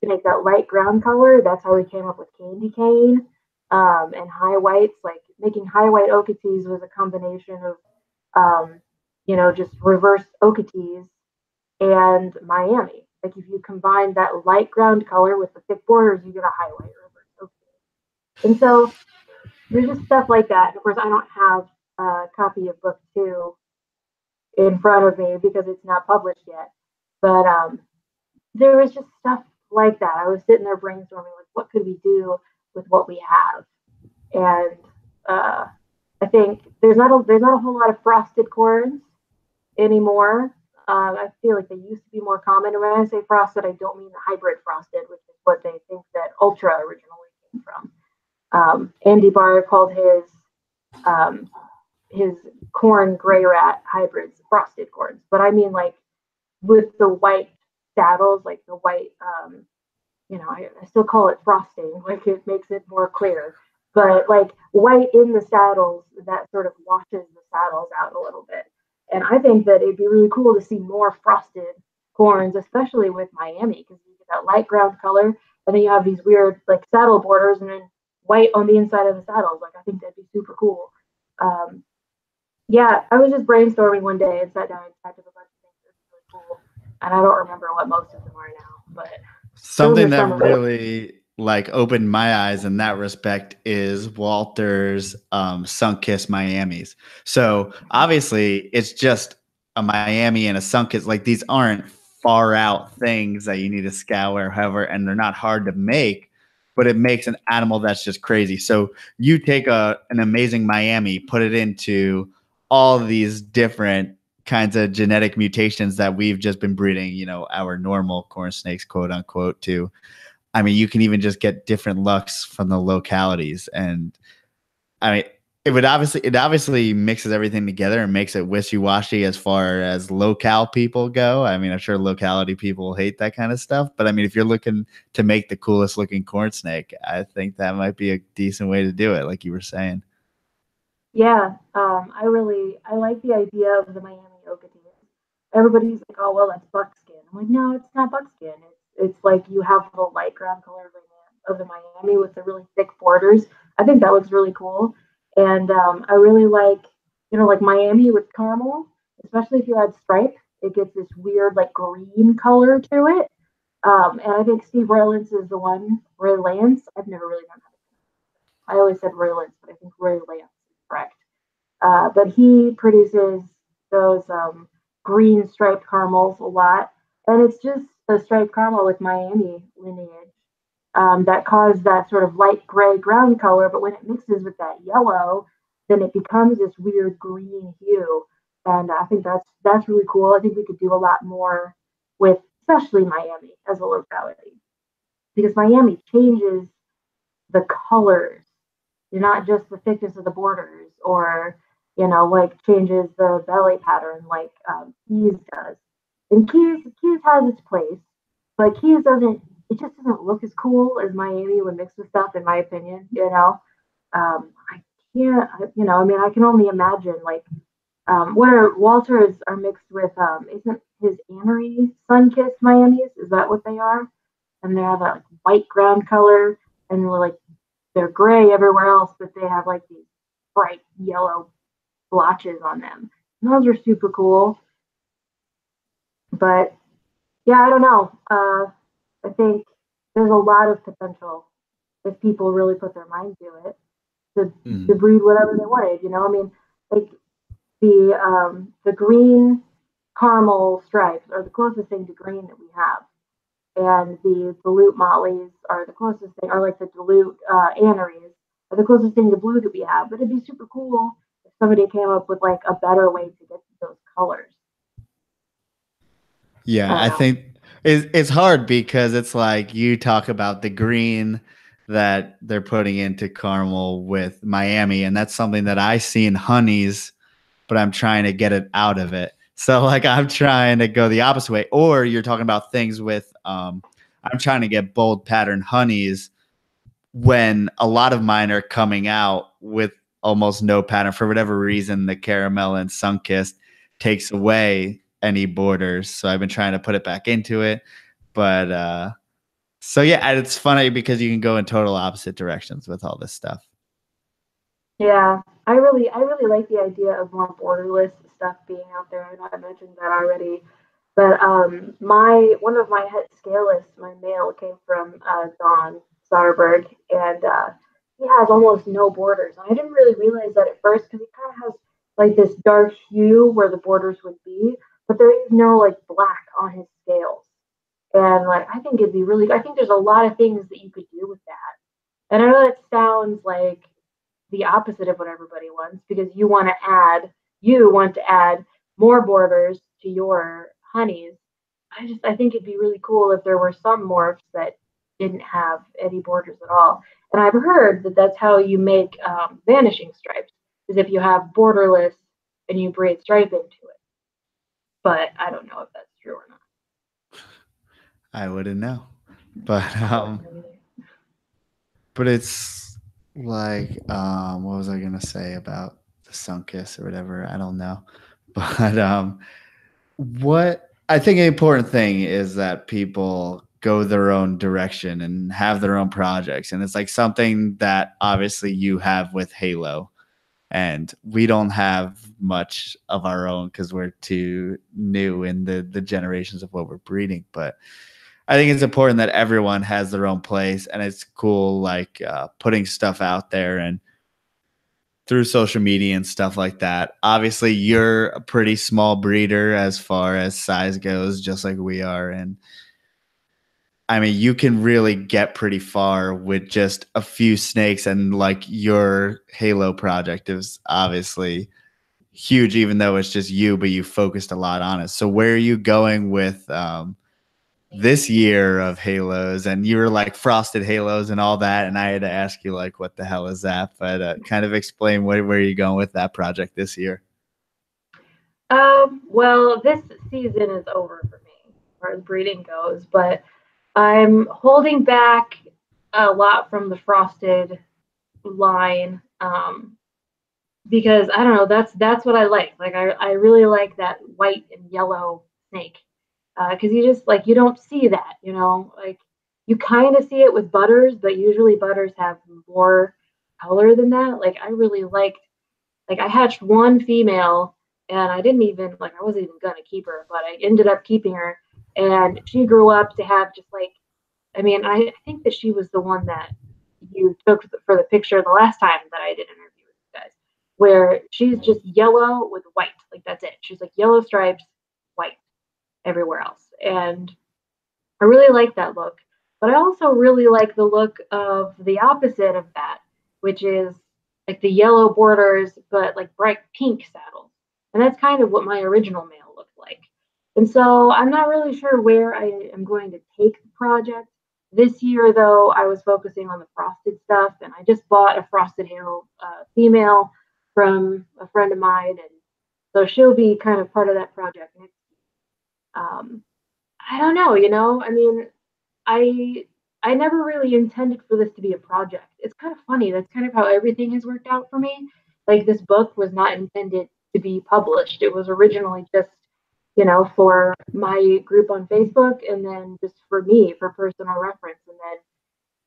to make that light ground color. That's how we came up with candy cane and high whites. Like making high white Okatees was a combination of, just reverse Okatees and Miami. Like if you combine that light ground color with the thick borders, you get a high white reverse Okatee. And so there's just stuff like that. Of course, I don't have a copy of book 2 in front of me because it's not published yet. But there was just stuff like that. I was sitting there brainstorming, like, what could we do with what we have? And I think there's not a whole lot of frosted corns anymore. I feel like they used to be more common. And when I say frosted, I don't mean the hybrid frosted, which is what they think that Ultra originally came from. Andy Barr called his corn gray rat hybrids frosted corns, but I mean like with the white saddles, like the white. I still call it frosting, like it makes it more clear. But like white in the saddles that sort of washes the saddles out a little bit. And I think that it'd be really cool to see more frosted corns, especially with Miami, because you get that light ground color, and then you have these weird like saddle borders and then white on the inside of the saddles. Like I think that'd be super cool. Yeah, I was just brainstorming one day and sat down and typed up a bunch of things that's really cool. And I don't remember what most of them are now, but something that really like opened my eyes in that respect is Walter's Sunkissed Miamis. So obviously it's just a Miami and a Sunkissed. Like these aren't far out things that you need to scour, however, and they're not hard to make, but it makes an animal that's just crazy. So you take an amazing Miami, put it into all these different kinds of genetic mutations that we've just been breeding, you know, our normal corn snakes, quote unquote, to. I mean, you can even just get different looks from the localities. And I mean, it obviously mixes everything together and makes it wishy-washy as far as locale people go. I mean, I'm sure locality people hate that kind of stuff, but I mean, if you're looking to make the coolest looking corn snake, I think that might be a decent way to do it, like you were saying. Yeah, I like the idea of the Miami Okoties. Everybody's like, oh well, that's buckskin. I'm like, no, it's not buckskin. It's like you have the light ground color of the Miami with the really thick borders. I think that looks really cool, and I really like, you know, like Miami with caramel, especially if you add stripe, it gets this weird like green color to it. And I think Steve Roylance is the one. Roy Lance. I've never really known how to. I always said Roylance, but I think Roy Lance is correct. But he produces those green striped caramels a lot. And it's just a striped caramel with Miami lineage that cause that sort of light gray ground color. But when it mixes with that yellow, then it becomes this weird green hue. And I think that's really cool. I think we could do a lot more with especially Miami as a locality because Miami changes the colors, not just the thickness of the borders or, you know, like changes the belly pattern like Keys does. And Keys has its place, but Keys doesn't, it just doesn't look as cool as Miami when mixed with stuff, in my opinion, you know. I can't, you know, I mean, I can only imagine like what are Walters are mixed with, isn't his Amory Sunkissed Miamis? Is that what they are? And they have a like, white ground color and like they're gray everywhere else, but they have like these bright yellow blotches on them. And those are super cool. But yeah, I don't know. I think there's a lot of potential if people really put their mind to it to breed whatever they wanted. You know, I mean, like the green caramel stripes are the closest thing to green that we have. And the dilute mollies are the closest thing, or like the dilute anneries are the closest thing to blue that we have. But it'd be super cool if somebody came up with like a better way to get those colors. Yeah, I think it's hard because it's like you talk about the green that they're putting into caramel with Miami, and that's something that I see in honeys, but I'm trying to get it out of it. So like I'm trying to go the opposite way. Or you're talking about things with I'm trying to get bold pattern honeys when a lot of mine are coming out with almost no pattern for whatever reason. The caramel and Sunkissed takes away any borders, so I've been trying to put it back into it. But so yeah, it's funny because you can go in total opposite directions with all this stuff. Yeah, I really like the idea of more borderless stuff being out there. I know I mentioned that already, but my one of my head scalists, my male, came from Don Soderberg, and he has almost no borders. And I didn't really realize that at first because he kind of has like this dark hue where the borders would be, but there is no like black on his scales. And like I think it'd be really, I think there's a lot of things that you could do with that. And I know that sounds like the opposite of what everybody wants because you want to add more borders to your honeys. I think it'd be really cool if there were some morphs that didn't have any borders at all. And I've heard that that's how you make vanishing stripes, is if you have borderless and you braid stripe into it. But I don't know if that's true or not. I wouldn't know, but it's like what was I gonna say about the Sunkissed or whatever? I don't know, but what I think an important thing is that people go their own direction and have their own projects. And it's like something that obviously you have with Halo. And we don't have much of our own because we're too new in the generations of what we're breeding. But I think it's important that everyone has their own place. And it's cool, like putting stuff out there and through social media and stuff like that. Obviously, you're a pretty small breeder as far as size goes, just like we are. And I mean, you can really get pretty far with just a few snakes. And like your Halo project is obviously huge, even though it's just you, but you focused a lot on it. So where are you going with this year of halos? And you were like frosted halos and all that, and I had to ask you like, what the hell is that? But kind of explain where you're going with that project this year. Well, this season is over for me as far as breeding goes, but I'm holding back a lot from the frosted line because I don't know, that's what I like. Like I really like that white and yellow snake because you just like you don't see that, you know, like you kind of see it with butters, but usually butters have more color than that. Like I really liked, like I hatched one female and I didn't even like I wasn't even gonna keep her, but I ended up keeping her, and she grew up to have just like, I mean, I think that she was the one that you took for the picture the last time that I did an interview with you guys, where she's just yellow with white. Like that's it. She's like yellow stripes, white everywhere else. And I really like that look. But I also really like the look of the opposite of that, which is like the yellow borders, but like bright pink saddles. And that's kind of what my original male looked like. And so I'm not really sure where I am going to take the project. This year, though, I was focusing on the frosted stuff, and I just bought a frosted halo female from a friend of mine, and so she'll be kind of part of that project next year. I don't know, you know, I mean, I I never really intended for this to be a project. It's kind of funny. That's kind of how everything has worked out for me. Like this book was not intended to be published. It was originally just, you know, for my group on Facebook and then just for me for personal reference. And then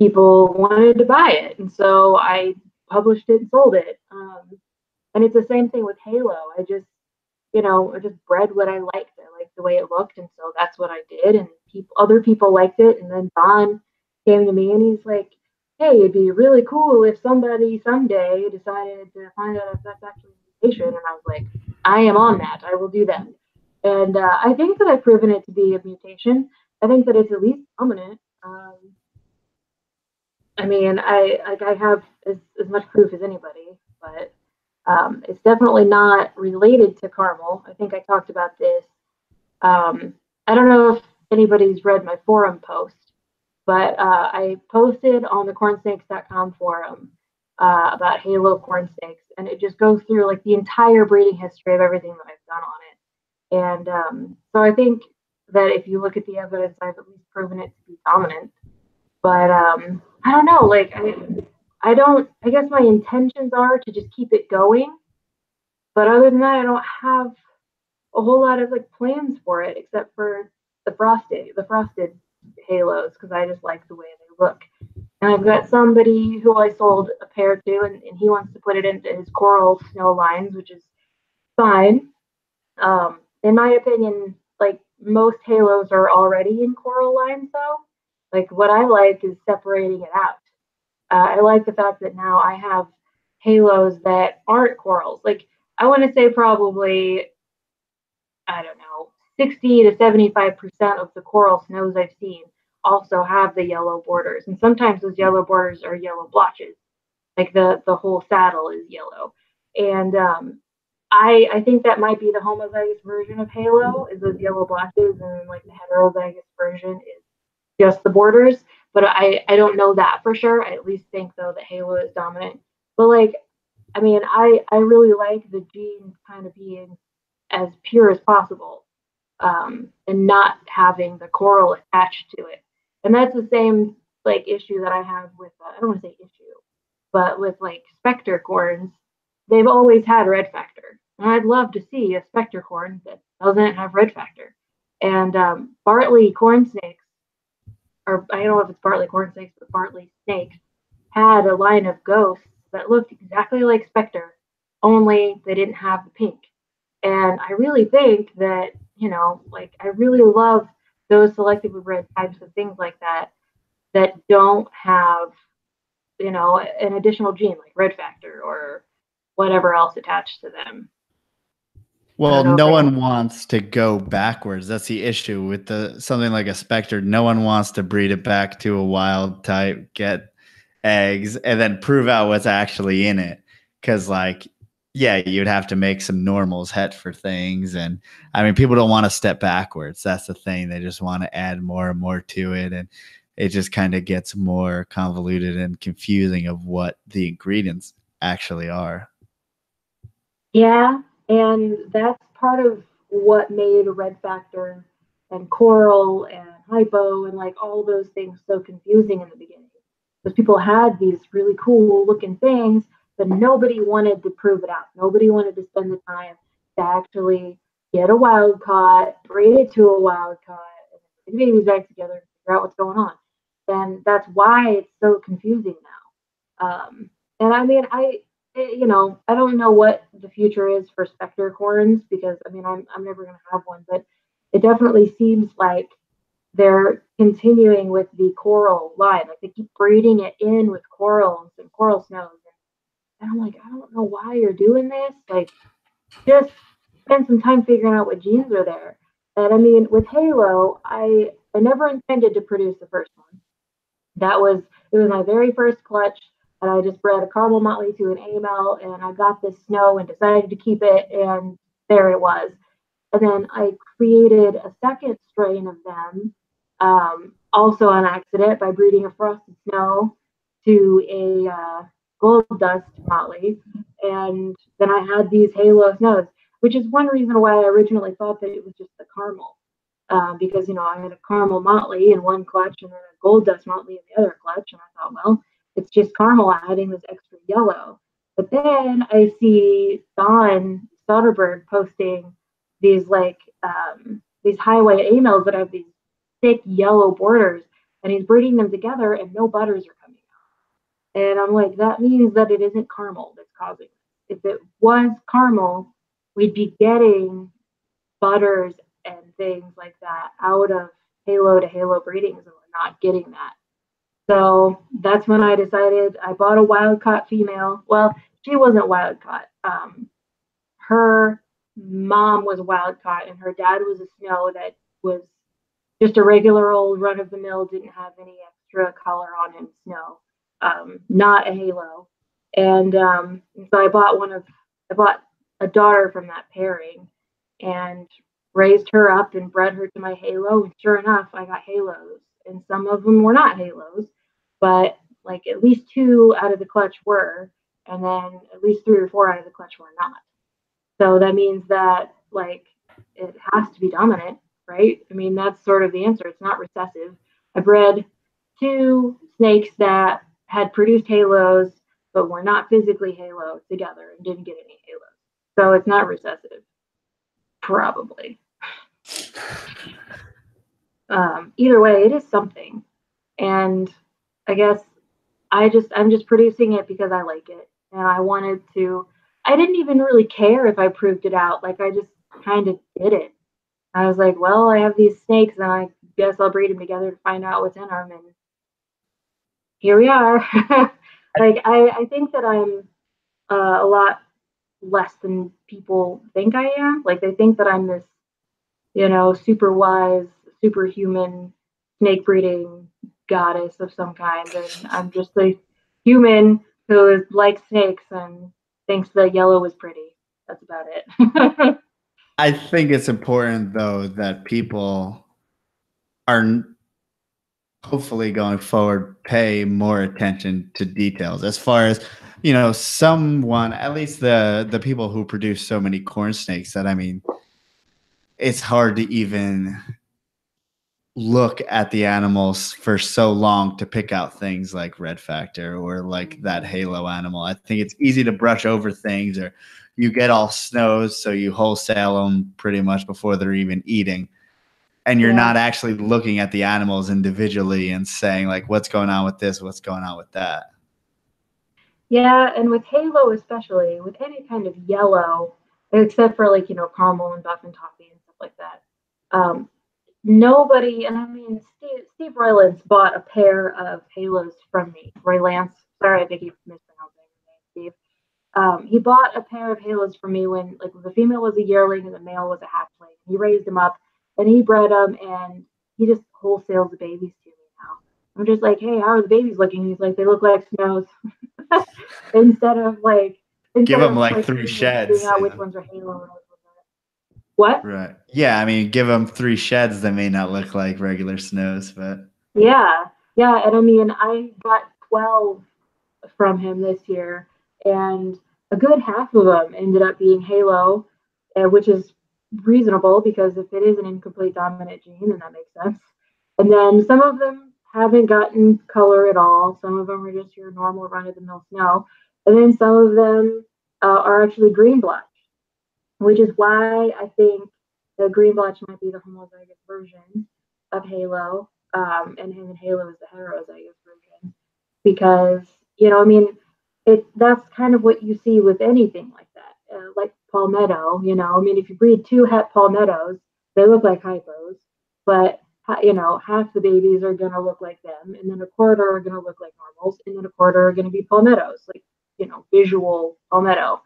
people wanted to buy it. And so I published it and sold it. And it's the same thing with Halo. I just, you know, I just bred what I liked. I liked the way it looked, and so that's what I did. And other people liked it. And then Don came to me and he's like, "Hey, it'd be really cool if somebody someday decided to find out if that's actually a mutation." And I was like, "I am on that. I will do that." And I think that I've proven it to be a mutation. I think that it's at least dominant. I mean, I have as much proof as anybody, but it's definitely not related to caramel. I think I talked about this. I don't know if anybody's read my forum post, but I posted on the cornsnakes.com forum about Halo corn snakes, and it just goes through like the entire breeding history of everything that I've done on it. And so I think that if you look at the evidence, I've at least proven it to be dominant. But I don't know, like I don't. I guess my intentions are to just keep it going. But other than that, I don't have a whole lot of like plans for it, except for the frosted halos, because I just like the way they look. And I've got somebody who I sold a pair to, and he wants to put it into his coral snow lines, which is fine. In my opinion, like most halos are already in coral lines, though. Like what I like is separating it out. I like the fact that now I have halos that aren't corals. Like I want to say probably, I don't know, 60 to 75% of the coral snows I've seen also have the yellow borders. And sometimes those yellow borders are yellow blotches. Like the whole saddle is yellow. And I think that might be the homozygous version of Halo is those yellow blotches, and then like the heterozygous version is just the borders. But I don't know that for sure. I at least think though that Halo is dominant. But like, I mean, I really like the genes kind of being as pure as possible, and not having the coral attached to it. And that's the same like issue that I have with I don't want to say issue, but with like specter corns, they've always had red factor, and I'd love to see a specter corn that doesn't have red factor. And Bartley corn snakes, or I don't know if it's Bartley corn snakes, but Bartley snakes had a line of ghosts that looked exactly like specter, only they didn't have the pink. And I really think that, you know, like I really love those selectively bred types of things like that that don't have, you know, an additional gene like red factor or whatever else attached to them. Well, no one wants to go backwards. That's the issue with something like a specter. No one wants to breed it back to a wild type, get eggs, and then prove out what's actually in it. Because like Yeah, you'd have to make some normals het for things. And I mean, people don't want to step backwards. That's the thing. They just want to add more and more to it. And it just kind of gets more convoluted and confusing of what the ingredients actually are. Yeah, and that's part of what made red factor and coral and hypo and like all those things so confusing in the beginning. Because people had these really cool looking things, but nobody wanted to prove it out. Nobody wanted to spend the time to actually get a wild caught, breed it to a wild caught, and put the babies back together and figure out what's going on. And that's why it's so confusing now. And I mean, I don't know what the future is for specter corns because I mean, I'm never going to have one, but it definitely seems like they're continuing with the coral line. Like they keep breeding it in with corals and coral snows. And I'm like, I don't know why you're doing this. Like, just spend some time figuring out what genes are there. And I mean, with Halo, I never intended to produce the first one. It was my very first clutch, and I just bred a caramel motley to an AML, and I got this snow and decided to keep it, and there it was. And then I created a second strain of them, also on accident by breeding a frosted snow to a gold dust motley, and then I had these halo snows, which is one reason why I originally thought that it was just the caramel because I had a caramel motley in one clutch and then a gold dust motley in the other clutch, and I thought, well, it's just caramel adding this extra yellow. But then I see Don Soderberg posting these these highway emails that have these thick yellow borders, and he's breeding them together, and no butters are coming out. And I'm like, that means that it isn't caramel that's causing it. If it was caramel, we'd be getting butters and things like that out of halo to halo breedings, and we're not getting that. So that's when I decided I bought a wild caught female. Well, she wasn't wild caught. Her mom was wild caught, and her dad was a snow that was just a regular old run of the mill, didn't have any extra color on him snow, not a halo. And so I bought a daughter from that pairing, and raised her up and bred her to my halo. And sure enough, I got halos, and some of them were not halos, but like at least two out of the clutch were, and then at least three or four out of the clutch were not. So that means that like it has to be dominant, right? I mean, that's sort of the answer. It's not recessive. I bred two snakes that had produced halos, but were not physically halo together and didn't get any halos. So it's not recessive, probably. Either way, it is something. And I guess I'm just producing it because I like it. And I didn't even really care if I proved it out. Like I just kind of did it. I was like, well, I have these snakes and I guess I'll breed them together to find out what's in them. And here we are. Like, I think that I'm a lot less than people think I am. Like they think that I'm this, super wise, superhuman snake breeding goddess of some kind. And I'm just a human who likes snakes and thinks that yellow is pretty. That's about it. I think it's important, though, that people are hopefully going forward pay more attention to details as far as someone, at least the people who produce so many corn snakes, that I mean it's hard to even look at the animals for so long to pick out things like red factor or like that halo animal. I think it's easy to brush over things, or you get all snows, so you wholesale them pretty much before they're even eating. And you're not actually looking at the animals individually and saying like, what's going on with this? What's going on with that? Yeah. And with halo, especially with any kind of yellow, except for like, caramel and buff and toffee and stuff like that. Nobody, and I mean, Steve Roylance bought a pair of halos from me. Roylance, sorry, I think he's mispronouncing his name, Steve. He bought a pair of halos from me when like the female was a yearling and the male was a hatchling. He raised them up and he bred them, and he just wholesales the babies to me now. I'm just like, hey, how are the babies looking? He's like, they look like snows. Instead of like give them of like like 3 figuring sheds. out which ones are halo and which ones aren't. What? Right. Yeah, I mean, give them 3 sheds that may not look like regular snows, but Yeah, yeah, and I mean, I got 12 from him this year, and a good half of them ended up being halo, which is reasonable because if it is an incomplete dominant gene, then that makes sense. And then some of them haven't gotten color at all. Some of them are just your normal run-of-the-mill snow, and then some of them are actually green blotch, which is why I think the green blotch might be the homozygous version of halo, and halo is the heterozygous version because I mean, that's kind of what you see with anything like that, like palmetto. I mean, if you breed 2 het palmettos, they look like hypos, but half the babies are going to look like them, and then a quarter are going to look like normals, and then a quarter are going to be palmettos, like visual palmetto.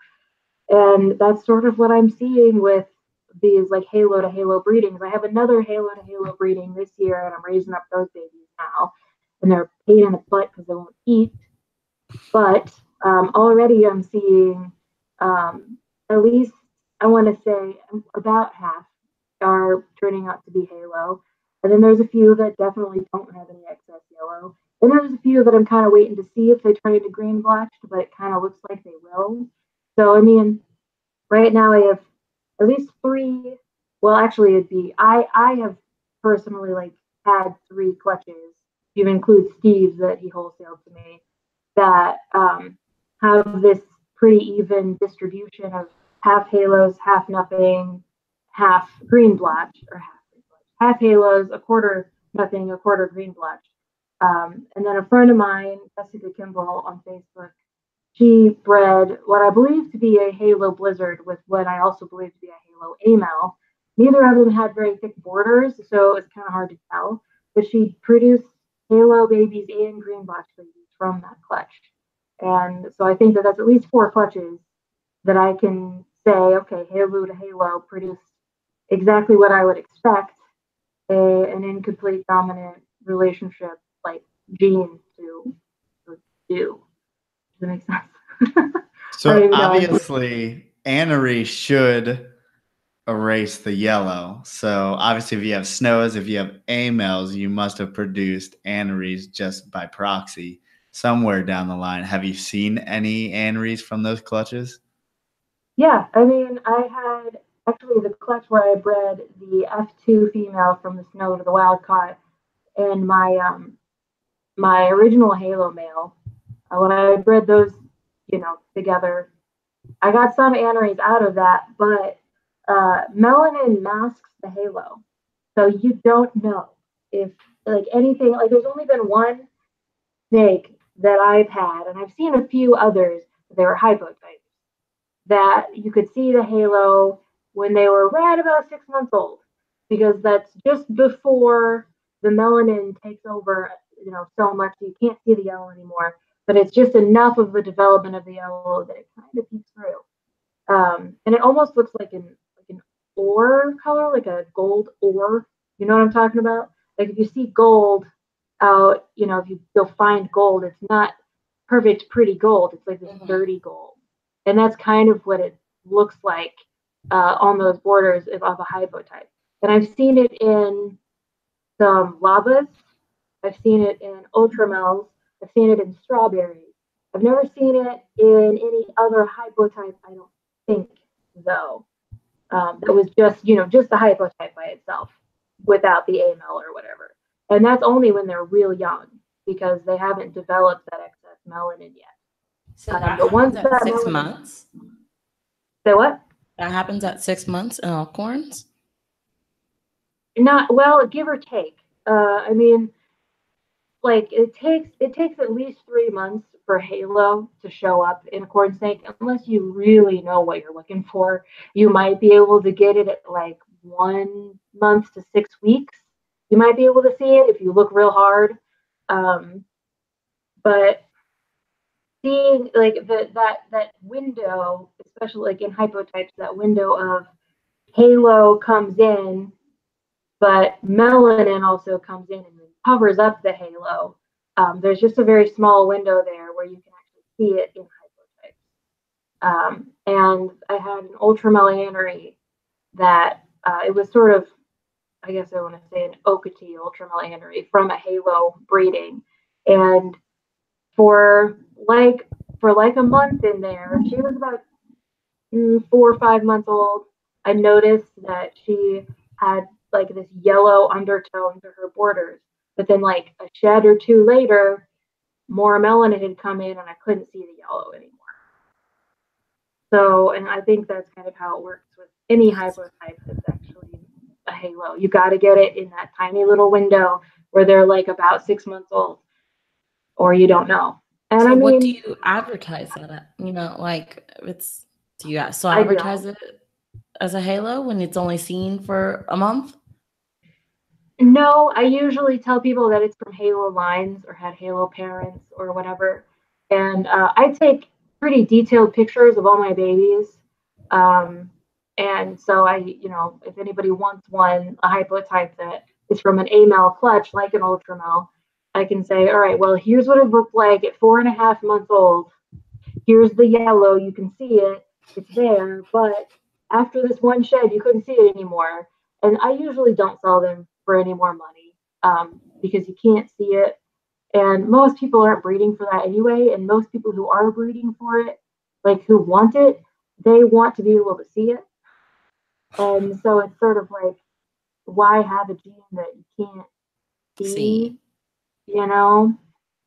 And that's sort of what I'm seeing with these like halo to halo breedings. I have another halo to halo breeding this year, and I'm raising up those babies now, and they're pain in the butt because they won't eat. But already I'm seeing at least, I want to say, about half are turning out to be halo. And then there's a few that definitely don't have any excess yellow. And there's a few that I'm kind of waiting to see if they turn into green blotched, but it kind of looks like they will. So, I mean, right now I have at least 3. Well, actually, I have personally like had 3 clutches. You include Steve's that he wholesaled to me, that have this pretty even distribution of half halos, half nothing, half green blotch, or half halos, a quarter nothing, a quarter green blotch. And then a friend of mine, Jessica Kimball on Facebook, she bred what I believe to be a halo blizzard with what I also believe to be a halo amel. Neither of them had very thick borders, so it's kind of hard to tell. But she produced halo babies and green blotch babies from that clutch. And so I think that that's at least 4 clutches that I can say, okay, halo to halo produced exactly what I would expect an incomplete dominant relationship like gene to do. Does that make sense? so obviously anery should erase the yellow. So obviously if you have snows, if you have amels, you must have produced aneries just by proxy somewhere down the line. Have you seen any aneries from those clutches? Yeah, I mean, I had actually the clutch where I bred the F2 female from the snow to the wild caught, and my original halo male. When I bred those, together, I got some aneries out of that, but melanin masks the halo, so you don't know if like anything. Like, there's only been one snake that I've had, and I've seen a few others. They were hypotypes that you could see the halo when they were right about 6 months old, because that's just before the melanin takes over, so much you can't see the yellow anymore. But it's just enough of the development of the yellow that it kind of peeks through. And it almost looks like an ore color, like a gold ore. You know what I'm talking about? Like if you see gold out, if you go find gold, it's not perfect, pretty gold. It's like this dirty gold, and that's kind of what it looks like on those borders of a hypotype. And I've seen it in some lavas. I've seen it in ultramels. I've seen it in strawberries. I've never seen it in any other hypotype, I don't think, though. That was just the hypotype by itself without the AML or whatever. And that's only when they're real young because they haven't developed that excess melanin yet. So that but once happens at that 6 melanin, months. say what? That happens at 6 months in Alcorns? Not well, give or take. I mean, like it takes at least 3 months for halo to show up in a cornsnake, unless you really know what you're looking for. You might be able to get it at like 1 month to 6 weeks. You might be able to see it if you look real hard. But seeing like that window, especially like in hypotypes, that window of halo comes in, but melanin also comes in and covers up the halo. There's just a very small window there where you can actually see it in hypotypes. And I had an ultramelanary that it was sort of, I guess I want to say an Okati ultramelanary from a halo breeding. And for like a month in there, she was about 4 or 5 months old. I noticed that she had like this yellow undertone to her borders. But then like a shed or two later, more melanin had come in and I couldn't see the yellow anymore. So, and I think that's kind of how it works with any haplotype that's actually a halo. You got to get it in that tiny little window where they're like about 6 months old, or you don't know. And So I mean, what do you advertise that at? You know, like do you still advertise it as a halo when it's only seen for a month? No, I usually tell people that it's from halo lines or had halo parents or whatever. And I take pretty detailed pictures of all my babies. And so if anybody wants a haplotype that is from an amel clutch, like an ultramel, I can say, all right, well, here's what it looked like at 4.5 months old. Here's the yellow, you can see it, it's there, but after this one shed, you couldn't see it anymore. And I usually don't sell them for any more money because you can't see it. And most people aren't breeding for that anyway. And most people who are breeding for it, like who want it, they want to be able to see it. And so it's sort of like, why have a gene that you can't see. You know?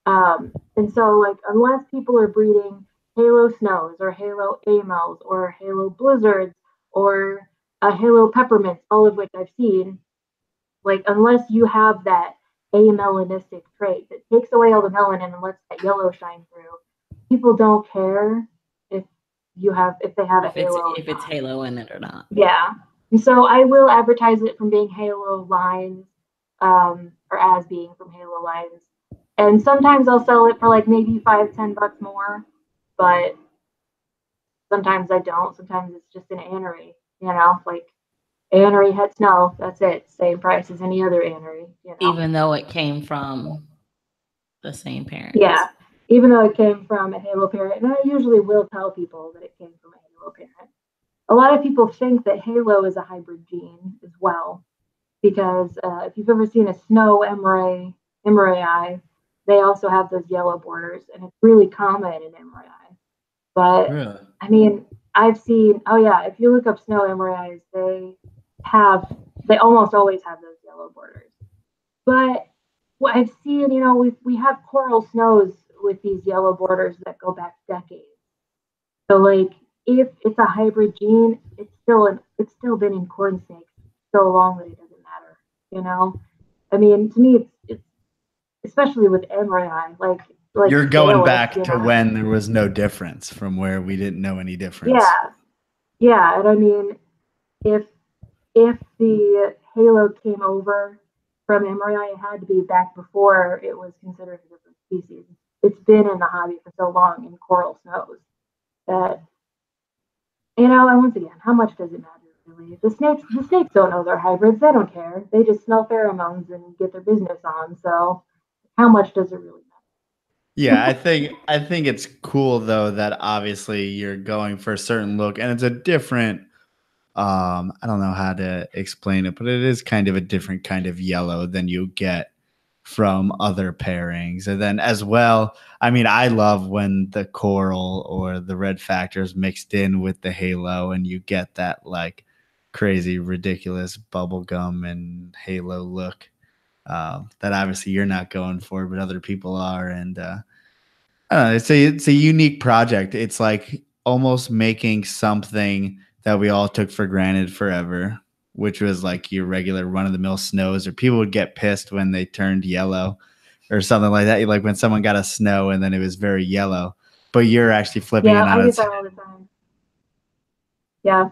And so, like, unless people are breeding halo snows or halo amels or halo blizzards or halo peppermints, all of which I've seen, like, unless you have that amelanistic trait that takes away all the melanin and lets that yellow shine through, people don't care if they have a halo. If it's halo in it or not. Yeah. And so I will advertise it from being halo lines, or as being from halo lines. And sometimes I'll sell it for like maybe $5-10 more, but sometimes I don't. Sometimes it's just an anery, like anery het snow. That's it. Same price as any other anery, Even though it came from the same parents. Yeah. Even though it came from a halo parent. And I usually will tell people that it came from a halo parent. A lot of people think that halo is a hybrid gene as well, because if you've ever seen a snow emerai, they also have those yellow borders, and it's really common in emerai. But really? I mean, I've seen, if you look up snow emerais, they almost always have those yellow borders. But what I've seen, we have coral snows with these yellow borders that go back decades. So like, if it's a hybrid gene, it's still been in corn snakes so long that it doesn't matter. I mean, to me, it's especially with emerai, like you're going back to when there was no difference from where we didn't know any difference. Yeah, and I mean, if the halo came over from emerai, it had to be back before it was considered a different species. It's been in the hobby for so long in coral snows that, and once again, how much does it matter? Really? The snakes don't know they're hybrids. They don't care. They just smell pheromones and get their business on. So how much does it really matter? Yeah, I think it's cool though that obviously you're going for a certain look, and it's a different I don't know how to explain it, but it is kind of a different kind of yellow than you get from other pairings. And then as well, I mean, I love when the coral or the red factors mixed in with the halo and you get that like crazy, ridiculous bubblegum and halo look that obviously you're not going for, but other people are. And I don't know, it's a unique project. It's like almost making something that we all took for granted forever, which was like your regular run-of-the-mill snows, or people would get pissed when they turned yellow or something like that. Like when someone got a snow and then it was very yellow, but you're actually flipping it on. I get that all the time. Yeah,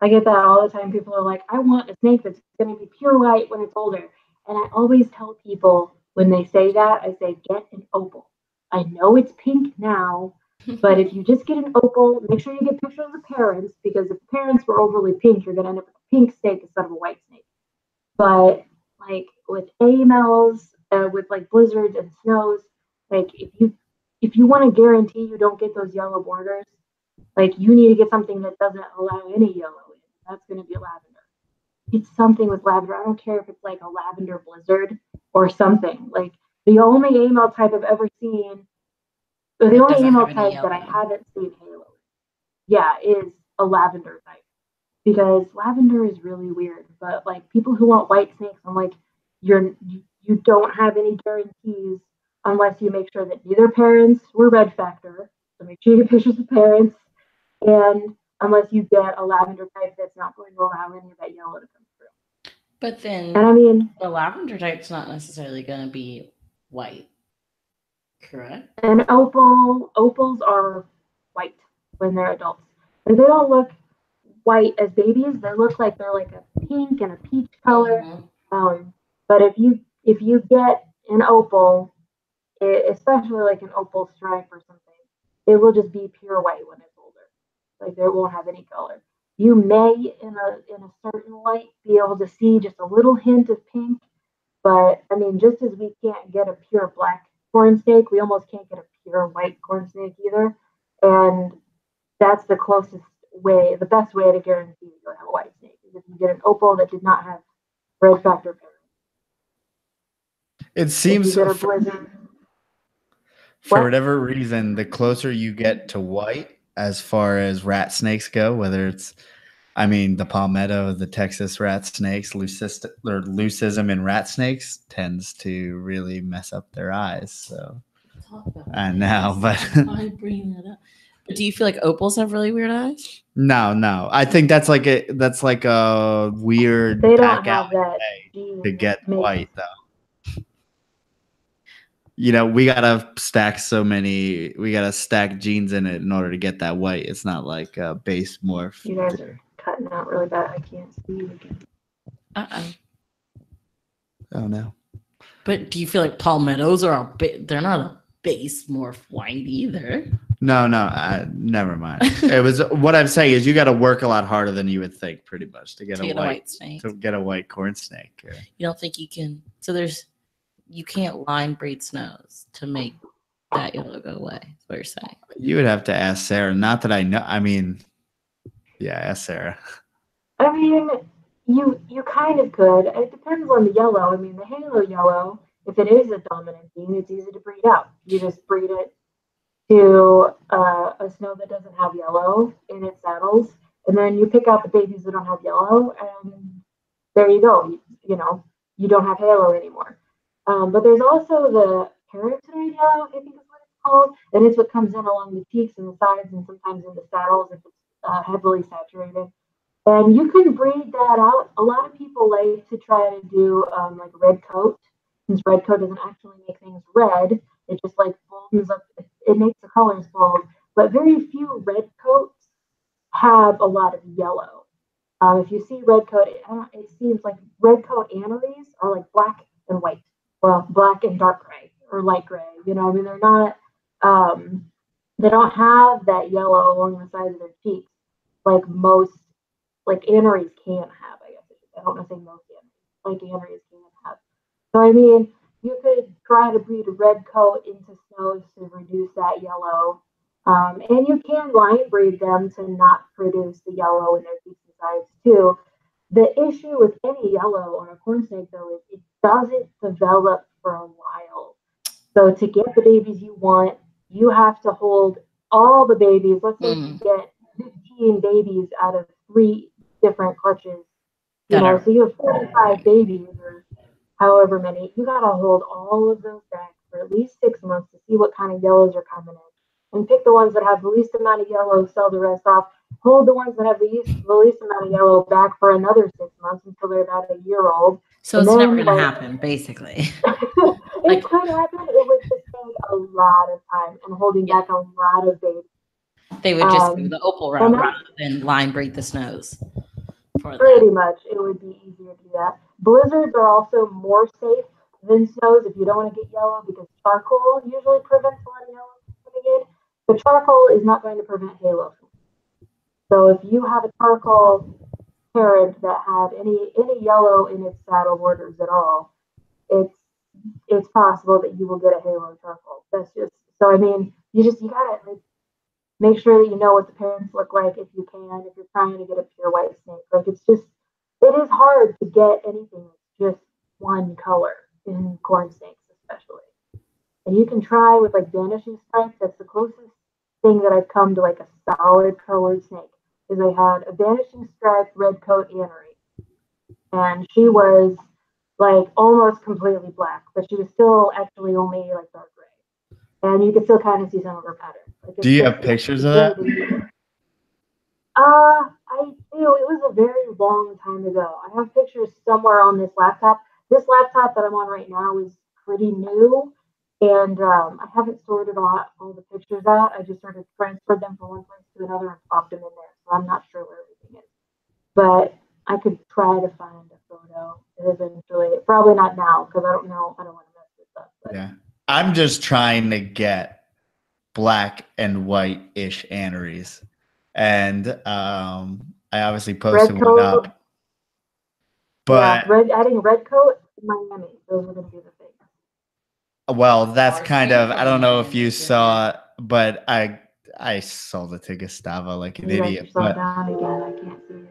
I get that all the time. People are like, I want a snake that's going to be pure white when it's older. And I always tell people when they say that, I say, get an opal. I know it's pink now, but if you just get an opal, make sure you get pictures of the parents, because if the parents were overly pink, you're going to end up with a pink snake instead of a white snake. But like with amels, with like blizzards and snows, like if you want to guarantee you don't get those yellow borders, Like, you need to get something that doesn't allow any yellow in. That's going to be lavender. It's something with lavender. I don't care if it's like a lavender blizzard or something. Like, the only email type I've ever seen, or the only email type that I haven't seen halo, is a lavender type. Because lavender is really weird. But like, people who want white snakes, I'm like, you don't have any guarantees unless you make sure that neither parents were red factor. So make sure you get pictures of parents, and unless you get a lavender type that's not going to allow any of that yellow to come through. But then, and I mean, the lavender type's not necessarily going to be white, correct? And opals are white when they're adults. Like, they don't look white as babies. They look like they're like a pink and a peach color. But if you get an opal, especially like an opal stripe or something, it will just be pure white when it's older. Like, it won't have any color. You may, in a certain light, be able to see just a little hint of pink. But I mean, just as we can't get a pure black corn snake, we almost can't get a pure white corn snake either. And that's the closest way, the best way to guarantee you'll have a white snake is if you get an opal that did not have red factor parents. It seems for whatever reason, the closer you get to white, as far as rat snakes go, whether it's, I mean, the palmetto, the Texas rat snakes, leucism in rat snakes tends to really mess up their eyes. So I know, but I bring that up. Do you feel like opals have really weird eyes? No. I think that's like a weird they don't have that to get white though. You know, we gotta stack genes in it in order to get that white. It's not like a base morph. You guys are cutting out really bad. I can't see you again. Oh no. But do you feel like palmettos are they're not a base morph white either? No, never mind. It was what I'm saying is you got to work a lot harder than you would think, pretty much, to get a white snake. To get a white corn snake. You don't think you can? So you can't line breed snows to make that yellow go away. That's what you're saying. You would have to ask Sarah. Not that I know. I mean, yeah, ask Sarah. I mean, you kind of could. It depends on the yellow. I mean, the halo yellow, if it is a dominant gene, it's easy to breed out. You just breed it to a snow that doesn't have yellow in its saddles, and then you pick out the babies that don't have yellow, and there you go. You don't have halo anymore. But there's also the parotenoid yellow, I think is what it's called, and it's what comes in along the cheeks and the sides and sometimes in the saddles if it's heavily saturated. And you can breed that out. A lot of people like to try to do like red coat, since red coat doesn't actually make things red. It just like boldens up. It makes the colors bold. But very few red coats have a lot of yellow. If you see red coat, it seems like red coat aneries are like black and white. Well, black and dark gray or light gray. I mean, they're not. They don't have that yellow along the sides of their cheeks like most. Like aneries can have, I guess. I don't want to say most aneries. Like aneries can have. So I mean, you could try to breed a red coat into snows to reduce that yellow, and you can line breed them to not produce the yellow in their cheeks and sides too. The issue with any yellow on a corn snake though is it doesn't develop for a while. So to get the babies you want, you have to hold all the babies. Let's say you get 15 babies out of 3 different clutches, so you have 45 babies or however many. You got to hold all of those back for at least 6 months to see what kind of yellows are coming in, and pick the ones that have the least amount of yellow, sell the rest off. Hold the ones that have the least amount of yellow back for another 6 months until they're about a year old. So it's never going to happen, basically. It could happen. It would just take a lot of time and holding back a lot of babies. They would just do the opal route rather than line breed the snows. Pretty much, it would be easier to do that. Blizzards are also more safe than snows if you don't want to get yellow, because charcoal usually prevents a lot of yellow from coming in. But charcoal is not going to prevent halo. So if you have a charcoal parent that had any yellow in its saddle borders at all, it's possible that you will get a halo charcoal. That's just so. I mean, you gotta make sure that you know what the parents look like if you can, if you're trying to get a pure white snake. Like it is hard to get anything that's just one color in corn snakes, especially. And you can try with like vanishing stripes. That's the closest thing that I've come to like a solid colored snake. Is I had a vanishing stripe red coat anery, and she was like almost completely black, but she was still actually only like dark gray, and you could still kind of see some of her patterns. Like, Do you have pictures of really that? I do. It was a very long time ago. I have pictures somewhere on this laptop. This laptop that I'm on right now is pretty new, and I haven't sorted all the pictures out. I just sort of transferred them from one place to another and popped them in there. So I'm not sure where everything is. But I could try to find a photo eventually. Probably not now because I don't know. I don't want to mess this up. But. Yeah. I'm just trying to get black and white-ish aneries. And I obviously posted one up. But yeah, adding red coat in Miami. Those are going to be the things. Well, that's kind of, I don't know if you saw, but I sold it to Gustavo like an idiot. But down again. I can't see you.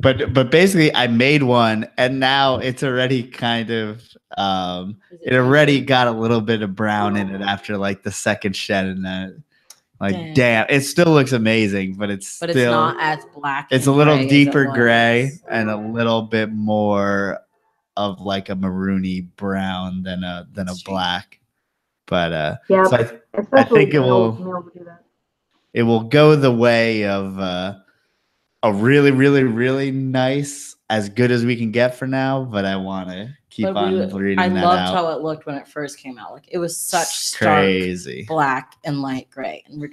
But basically I made one and now it's already kind of it already got a little bit of brown in it after like the second shed, and then like damn, it still looks amazing, but it's not as black. It's a little deeper gray and a little bit more of like a maroony brown than a black. But yeah, so I think it will go the way of a really, really, really nice, as good as we can get for now. But I want to keep on breeding that out. I loved how it looked when it first came out. Like it was such crazy black and light gray, and we're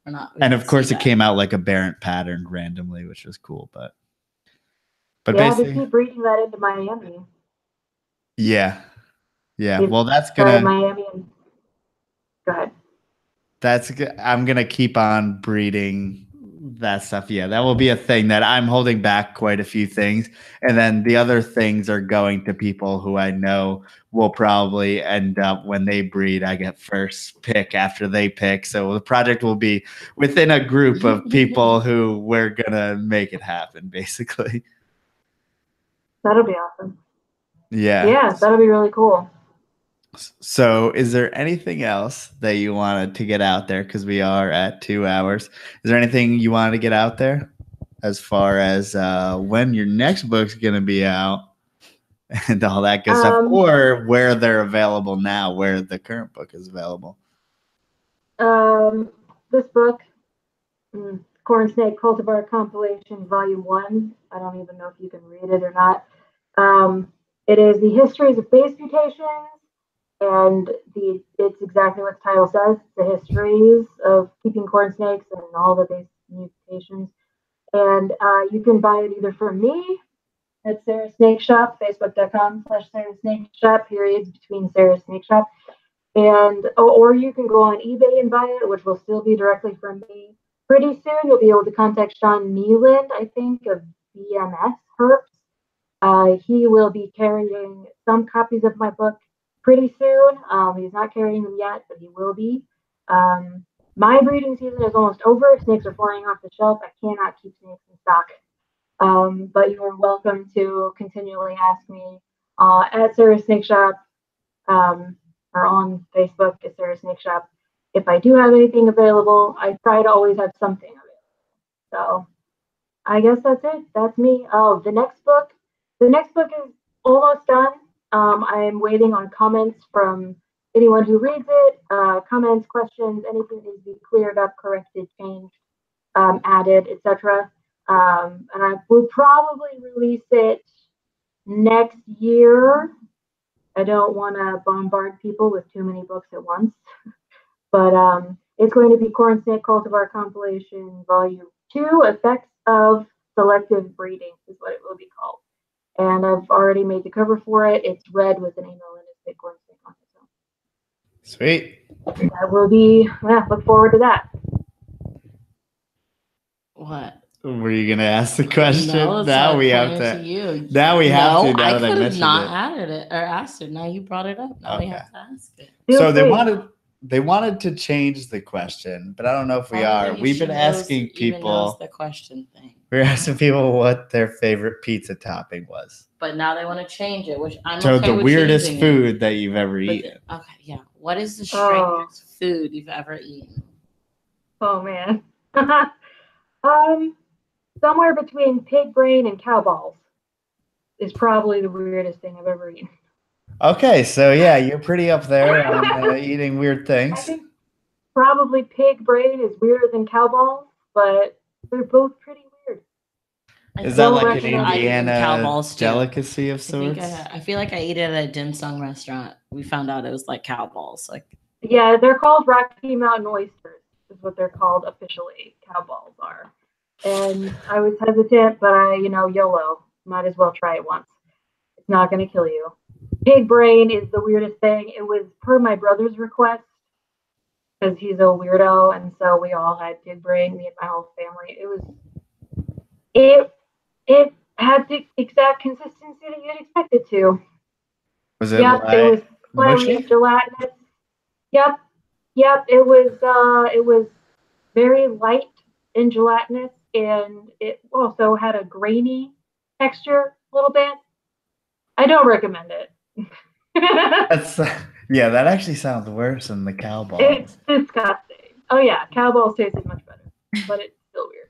not. And of course, it came out like a Barrett pattern randomly, which was cool. But yeah, basically, keep breeding that into Miami. Yeah. Well, that's gonna Miami. Go ahead. I'm gonna keep on breeding that stuff. Yeah, that will be a thing that I'm holding back quite a few things. And then the other things are going to people who I know will probably end up when they breed. I get first pick after they pick. So the project will be within a group of people who we're gonna make it happen, basically. That'll be awesome. Yeah, that'll be really cool. So is there anything else that you wanted to get out there? Because we are at 2 hours. Is there anything you wanted to get out there as far as when your next book's going to be out and all that good stuff, or where they're available now, where the current book is available? This book, Cornsnake Cultivar Compilation, Volume 1. I don't even know if you can read it or not. It is the Histories of Base Mutations. And it's exactly what the title says. It's the histories of keeping corn snakes and all the base mutations. And you can buy it either from me at Sarah Snake Shop, facebook.com/Sarah Snake Shop, periods between Sarah Snake Shop. And or you can go on eBay and buy it, which will still be directly from me. Pretty soon you'll be able to contact Sean Nealand, I think, of BMS Herps. He will be carrying some copies of my book pretty soon. He's not carrying them yet, but he will be. My breeding season is almost over. Snakes are flying off the shelf. I cannot keep snakes in stock. But you are welcome to continually ask me at Sarah Snake Shop or on Facebook at Sarah Snake Shop if I do have anything available. I try to always have something available. So I guess that's it. That's me. Oh, the next book is almost done. I'm waiting on comments from anyone who reads it, comments, questions, anything needs to be cleared up, corrected, changed, added, etc. And I will probably release it next year. I don't want to bombard people with too many books at once. But it's going to be Cornsnake Cultivar Compilation Volume 2, Effects of Selective Breeding is what it will be called. And I've already made the cover for it. It's red with an email and a big corn snake on it. So. Sweet. That will be, look forward to that. What? Were you gonna ask the question? No, now we have to. You. Now we have to. Now I that I could have mentioned not it. added it or asked it. Now you brought it up. Now we have to ask it. So they wanted they wanted to change the question, but I don't know if we are. We've been asking people the question thing. We're asking people what their favorite pizza topping was. But now they want to change it, which I'm so okay the with weirdest food that you've ever But eaten. Okay, yeah. What is the strangest food you've ever eaten? Oh man. Somewhere between pig brain and cow balls is probably the weirdest thing I've ever eaten. Okay, so yeah, you're pretty up there on eating weird things. I think probably pig brain is weirder than cow balls, but they're both pretty weird. Is that like an Indiana delicacy of sorts? I feel like I ate it at a dim sum restaurant. We found out it was like cow balls. Yeah, they're called Rocky Mountain oysters, is what they're called officially. Cow balls are. And I was hesitant, but YOLO. Might as well try it once. It's not going to kill you. Pig brain is the weirdest thing. It was per my brother's request because he's a weirdo, and so we all had pig brain, me and my whole family. It had the exact consistency that you'd expect it to. Was it? Yep, it was clammy, gelatinous. Yep. It was very light and gelatinous, and it also had a grainy texture a little bit. I don't recommend it. That actually sounds worse than the cow balls. It's disgusting. Oh yeah, cow balls tasted much better, but it's still weird.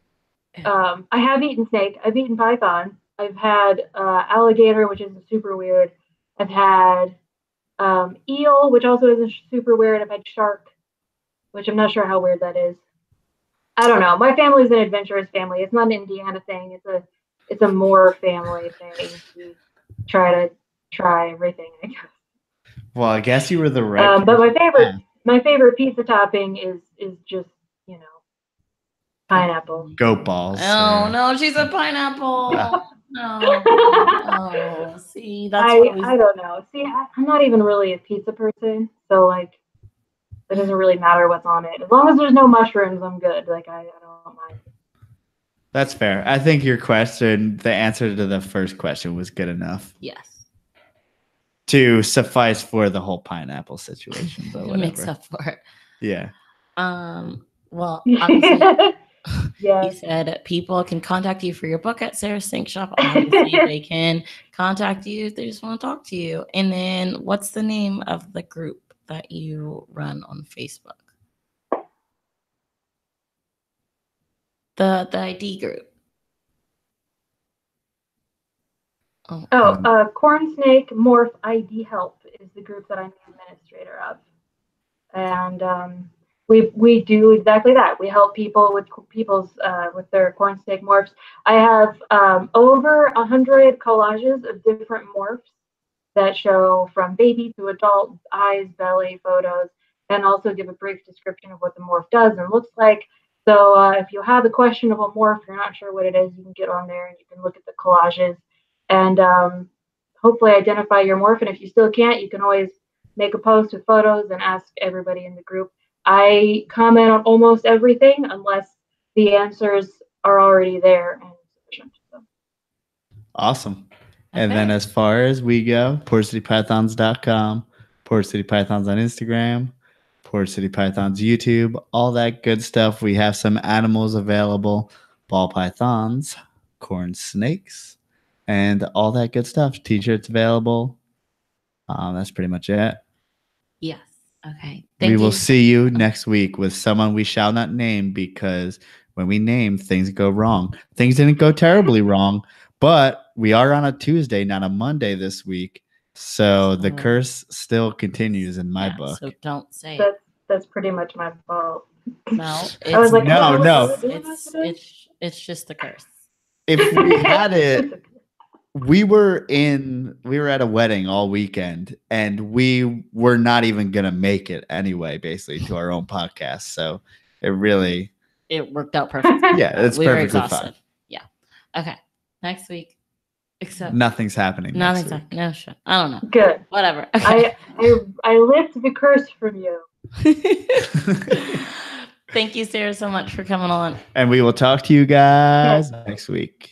I have eaten snake. I've eaten python. I've had alligator, which is super weird. I've had eel, which also is super weird. I've had shark, which I'm not sure how weird that is. I don't know. My family's an adventurous family. It's not an Indiana thing. It's a Mohr family thing. We try everything, I guess. Well, I guess you were the right. But my favorite pizza topping is just pineapple. Goat balls. Oh no, she's a pineapple. No. See, that's I don't know. See, I'm not even really a pizza person, so it doesn't really matter what's on it. As long as there's no mushrooms, I'm good. I don't mind. That's fair. I think the answer to the first question was good enough. Yes. To suffice for the whole pineapple situation, but whatever. It makes up for it. Yeah. Well, obviously, yeah. You said people can contact you for your book at Sarah's Stink Shop. Obviously, they can contact you if they just want to talk to you. And then, what's the name of the group that you run on Facebook? The ID group. Cornsnake Morph ID Help is the group that I'm the administrator of, and we do exactly that. We help people with their cornsnake morphs. I have over 100 collages of different morphs that show from baby to adult, eyes, belly, photos, and also give a brief description of what the morph does and looks like. So if you have a questionable morph, you're not sure what it is, you can get on there and you can look at the collages and hopefully identify your morph. And if you still can't, you can always make a post with photos and ask everybody in the group. I comment on almost everything unless the answers are already there and sufficient. So. Awesome. Okay. And then as far as we go, PortCityPythons.com, PortCityPythons on Instagram, PortCityPythons YouTube, all that good stuff. We have some animals available, ball pythons, corn snakes, and all that good stuff. T-shirts available. That's pretty much it. Yes. Okay. We will see you next week with someone we shall not name because when we name, things go wrong. Things didn't go terribly wrong, but we are on a Tuesday, not a Monday this week. So the curse still continues in my book. So don't say it. That's pretty much my fault. No. I was like, no. It's just the curse. If we had it, we were at a wedding all weekend and we were not even going to make it anyway, basically, to our own podcast. So it worked out perfectly. Yeah, it's perfectly fine. Yeah. Okay. Next week. Except nothing's happening. Nothing's happening. No shit. I don't know. Good. Whatever. Okay. I lift the curse from you. Thank you, Sarah, so much for coming on. And we will talk to you guys next week.